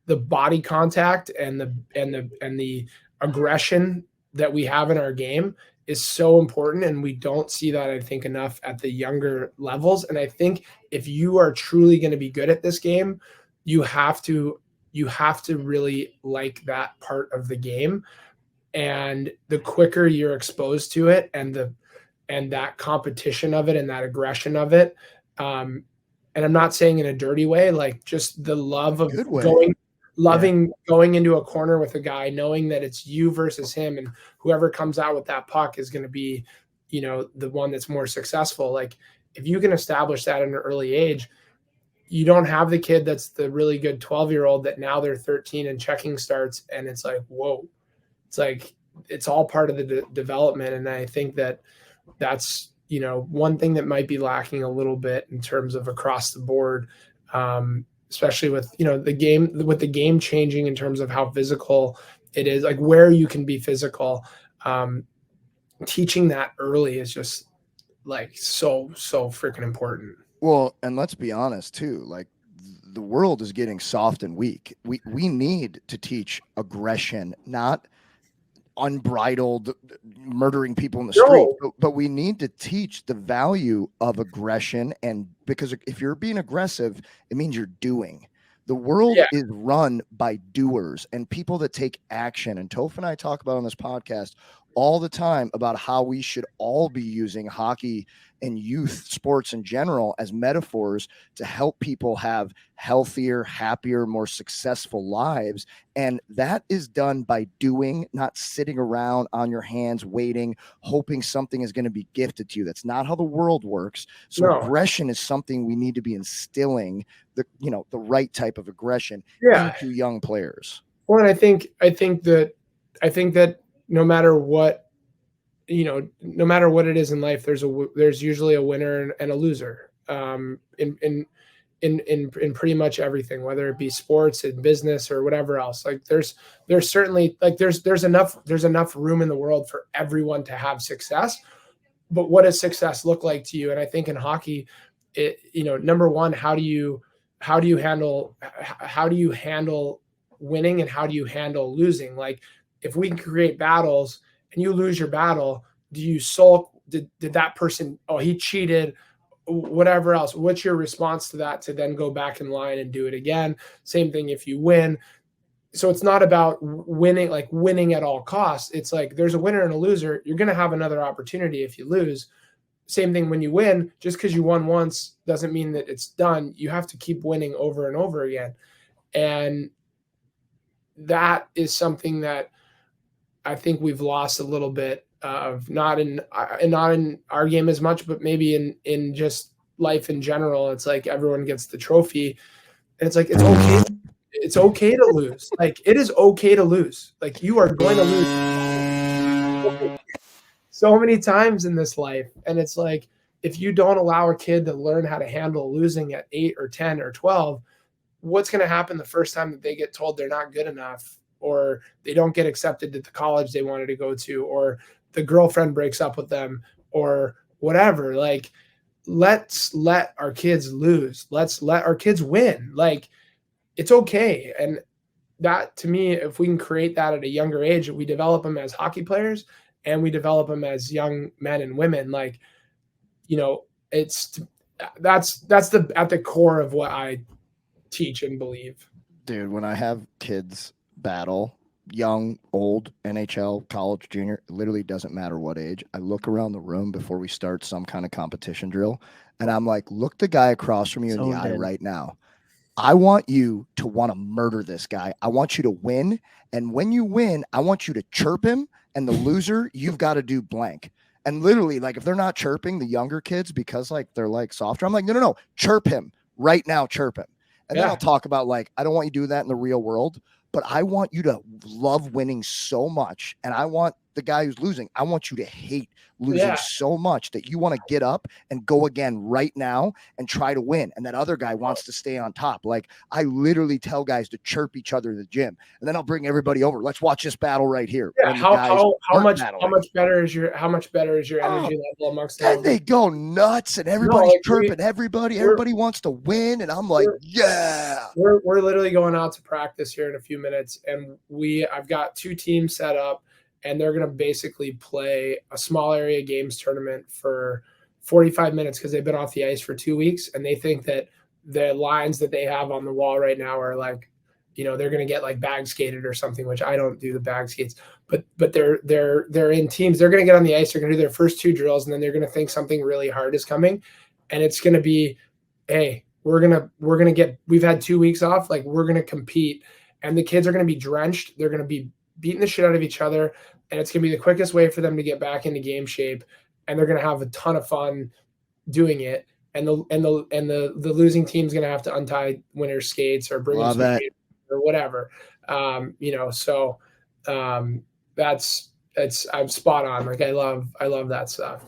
body contact and the aggression that we have in our game is so important. And we don't see that, I think, enough at the younger levels. And I think if you are truly going to be good at this game, you have to really like that part of the game. And the quicker you're exposed to it and that competition of it and that aggression of it, and I'm not saying in a dirty way, like just the love of loving going into a corner with a guy, knowing that it's you versus him, and whoever comes out with that puck is going to be, the one that's more successful. Like if you can establish that at an early age, you don't have the kid that's the really good 12-year-old that now they're 13 and checking starts. And it's like, whoa, it's like, it's all part of the development. And I think that's, one thing that might be lacking a little bit in terms of across the board, especially with, the game changing in terms of how physical it is, like where you can be physical. Teaching that early is just like so freaking important. Well, and let's be honest too, like the world is getting soft and weak. We need to teach aggression, not unbridled murdering people in the street, but we need to teach the value of aggression. And because if you're being aggressive, it means you're doing. The world is run by doers and people that take action. And Toph and I talk about on this podcast all the time about how we should all be using hockey and youth sports in general as metaphors to help people have healthier, happier, more successful lives. And that is done by doing, not sitting around on your hands, waiting, hoping something is going to be gifted to you. That's not how the world works. So aggression is something we need to be instilling the right type of aggression into young players. Well, and I think that no matter what it is in life, there's usually a winner and a loser in pretty much everything, whether it be sports and business or whatever else. Like there's certainly like there's enough room in the world for everyone to have success. But what does success look like to you? And I think in hockey, number one, how do you handle winning and how do you handle losing? Like if we can create battles and you lose your battle, do you sulk? Did that person, he cheated, whatever else? What's your response to that to then go back in line and do it again? Same thing if you win. So it's not about winning at all costs. It's like there's a winner and a loser. You're going to have another opportunity if you lose. Same thing when you win. Just because you won once doesn't mean that it's done. You have to keep winning over and over again. And that is something that I think we've lost a little bit of, not in our game as much, but maybe in just life in general. It's like everyone gets the trophy and it's like, it's okay. It's okay to lose. Like it is okay to lose. Like you are going to lose so many times in this life. And it's like, if you don't allow a kid to learn how to handle losing at 8 or 10 or 12, what's going to happen the first time that they get told they're not good enough, or they don't get accepted to the college they wanted to go to, or the girlfriend breaks up with them, or whatever? Like, let's let our kids lose. Let's let our kids win. Like, it's okay. And that, to me, if we can create that at a younger age, we develop them as hockey players and we develop them as young men and women. Like, that's at the core of what I teach and believe. Dude, when I have kids battle, young, old, NHL, college, junior, it literally doesn't matter what age. I look around the room before we start some kind of competition drill, and I'm like, look the guy across from you in the eye right now. I want you to want to murder this guy. I want you to win. And when you win, I want you to chirp him. And the loser, you've got to do blank. And literally, like, if they're not chirping the younger kids because like they're like softer, I'm like, no, chirp him right now. Chirp him. And then I'll talk about like, I don't want you to do that in the real world, but I want you to love winning so much. And I want the guy who's losing, I want you to hate losing so much that you want to get up and go again right now and try to win. And that other guy wants to stay on top. Like, I literally tell guys to chirp each other in the gym, and then I'll bring everybody over. Let's watch this battle right here. Yeah. How much better is your energy level amongst them? And they go nuts and everybody's chirping everybody. Everybody wants to win. And I'm like, we're literally going out to practice here in a few minutes. And I've got 2 teams set up, and they're going to basically play a small area games tournament for 45 minutes because they've been off the ice for 2 weeks. And they think that the lines that they have on the wall right now are like, they're going to get like bag skated or something, which I don't do the bag skates, but they're in teams. They're going to get on the ice. They're going to do their first 2 drills, and then they're going to think something really hard is coming. And it's going to be, hey, we've had 2 weeks off. Like, we're going to compete. and the kids are going to be drenched. They're going to be beating the shit out of each other, and it's going to be the quickest way for them to get back into game shape, and they're going to have a ton of fun doing it. And the losing team's going to have to untie winner's skates or bring them or whatever. So I'm spot on. Like I love that stuff.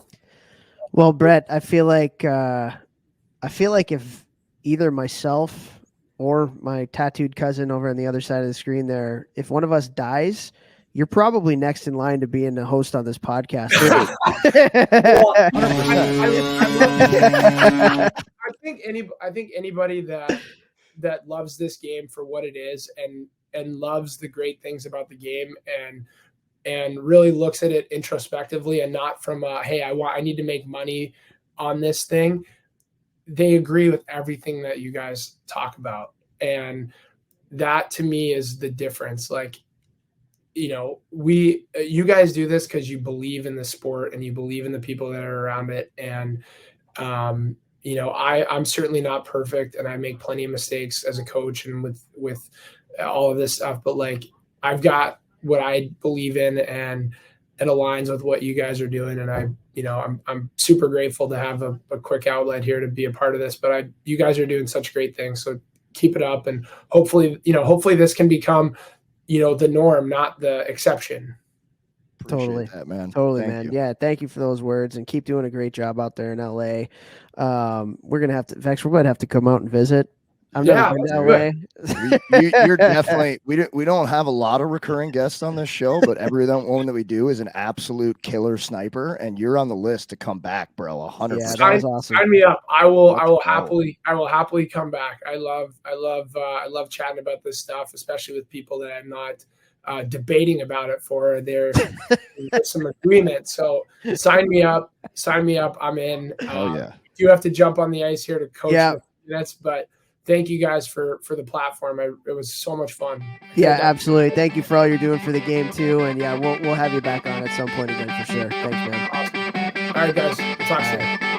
Well, Brett, I feel like if either myself or my tattooed cousin over on the other side of the screen there, if one of us dies, you're probably next in line to being the host on this podcast. I think anybody that loves this game for what it is and loves the great things about the game and really looks at it introspectively and not from hey, I need to make money on this thing. They agree with everything that you guys talk about. And that to me is the difference. Like, you guys do this because you believe in the sport and you believe in the people that are around it. And, I'm certainly not perfect and I make plenty of mistakes as a coach and with all of this stuff, but like I've got what I believe in and it aligns with what you guys are doing. And I'm super grateful to have a quick outlet here to be a part of this, but you guys are doing such great things. So keep it up. And hopefully this can become, the norm, not the exception. Totally, that, man. Totally, man. Yeah, thank you for those words, and keep doing a great job out there in LA. We're gonna have to, Vex. We're gonna have to come out and visit. I've never been to LA. You're definitely. We don't have a lot of recurring guests on this show, but every one that we do is an absolute killer sniper, and you're on the list to come back, bro. 100%. Yeah, that was awesome. Sign me up. I will happily come back. I love chatting about this stuff, especially with people that I'm not debating about it for. There's some agreement. So sign me up. I'm in. You have to jump on the ice here to coach. Yeah. Minutes, but thank you guys for the platform. It was so much fun. Yeah, absolutely. Thank you for all you're doing for the game too. And yeah, we'll have you back on at some point again for sure. Thanks, man. Awesome. All right, guys. We'll talk soon.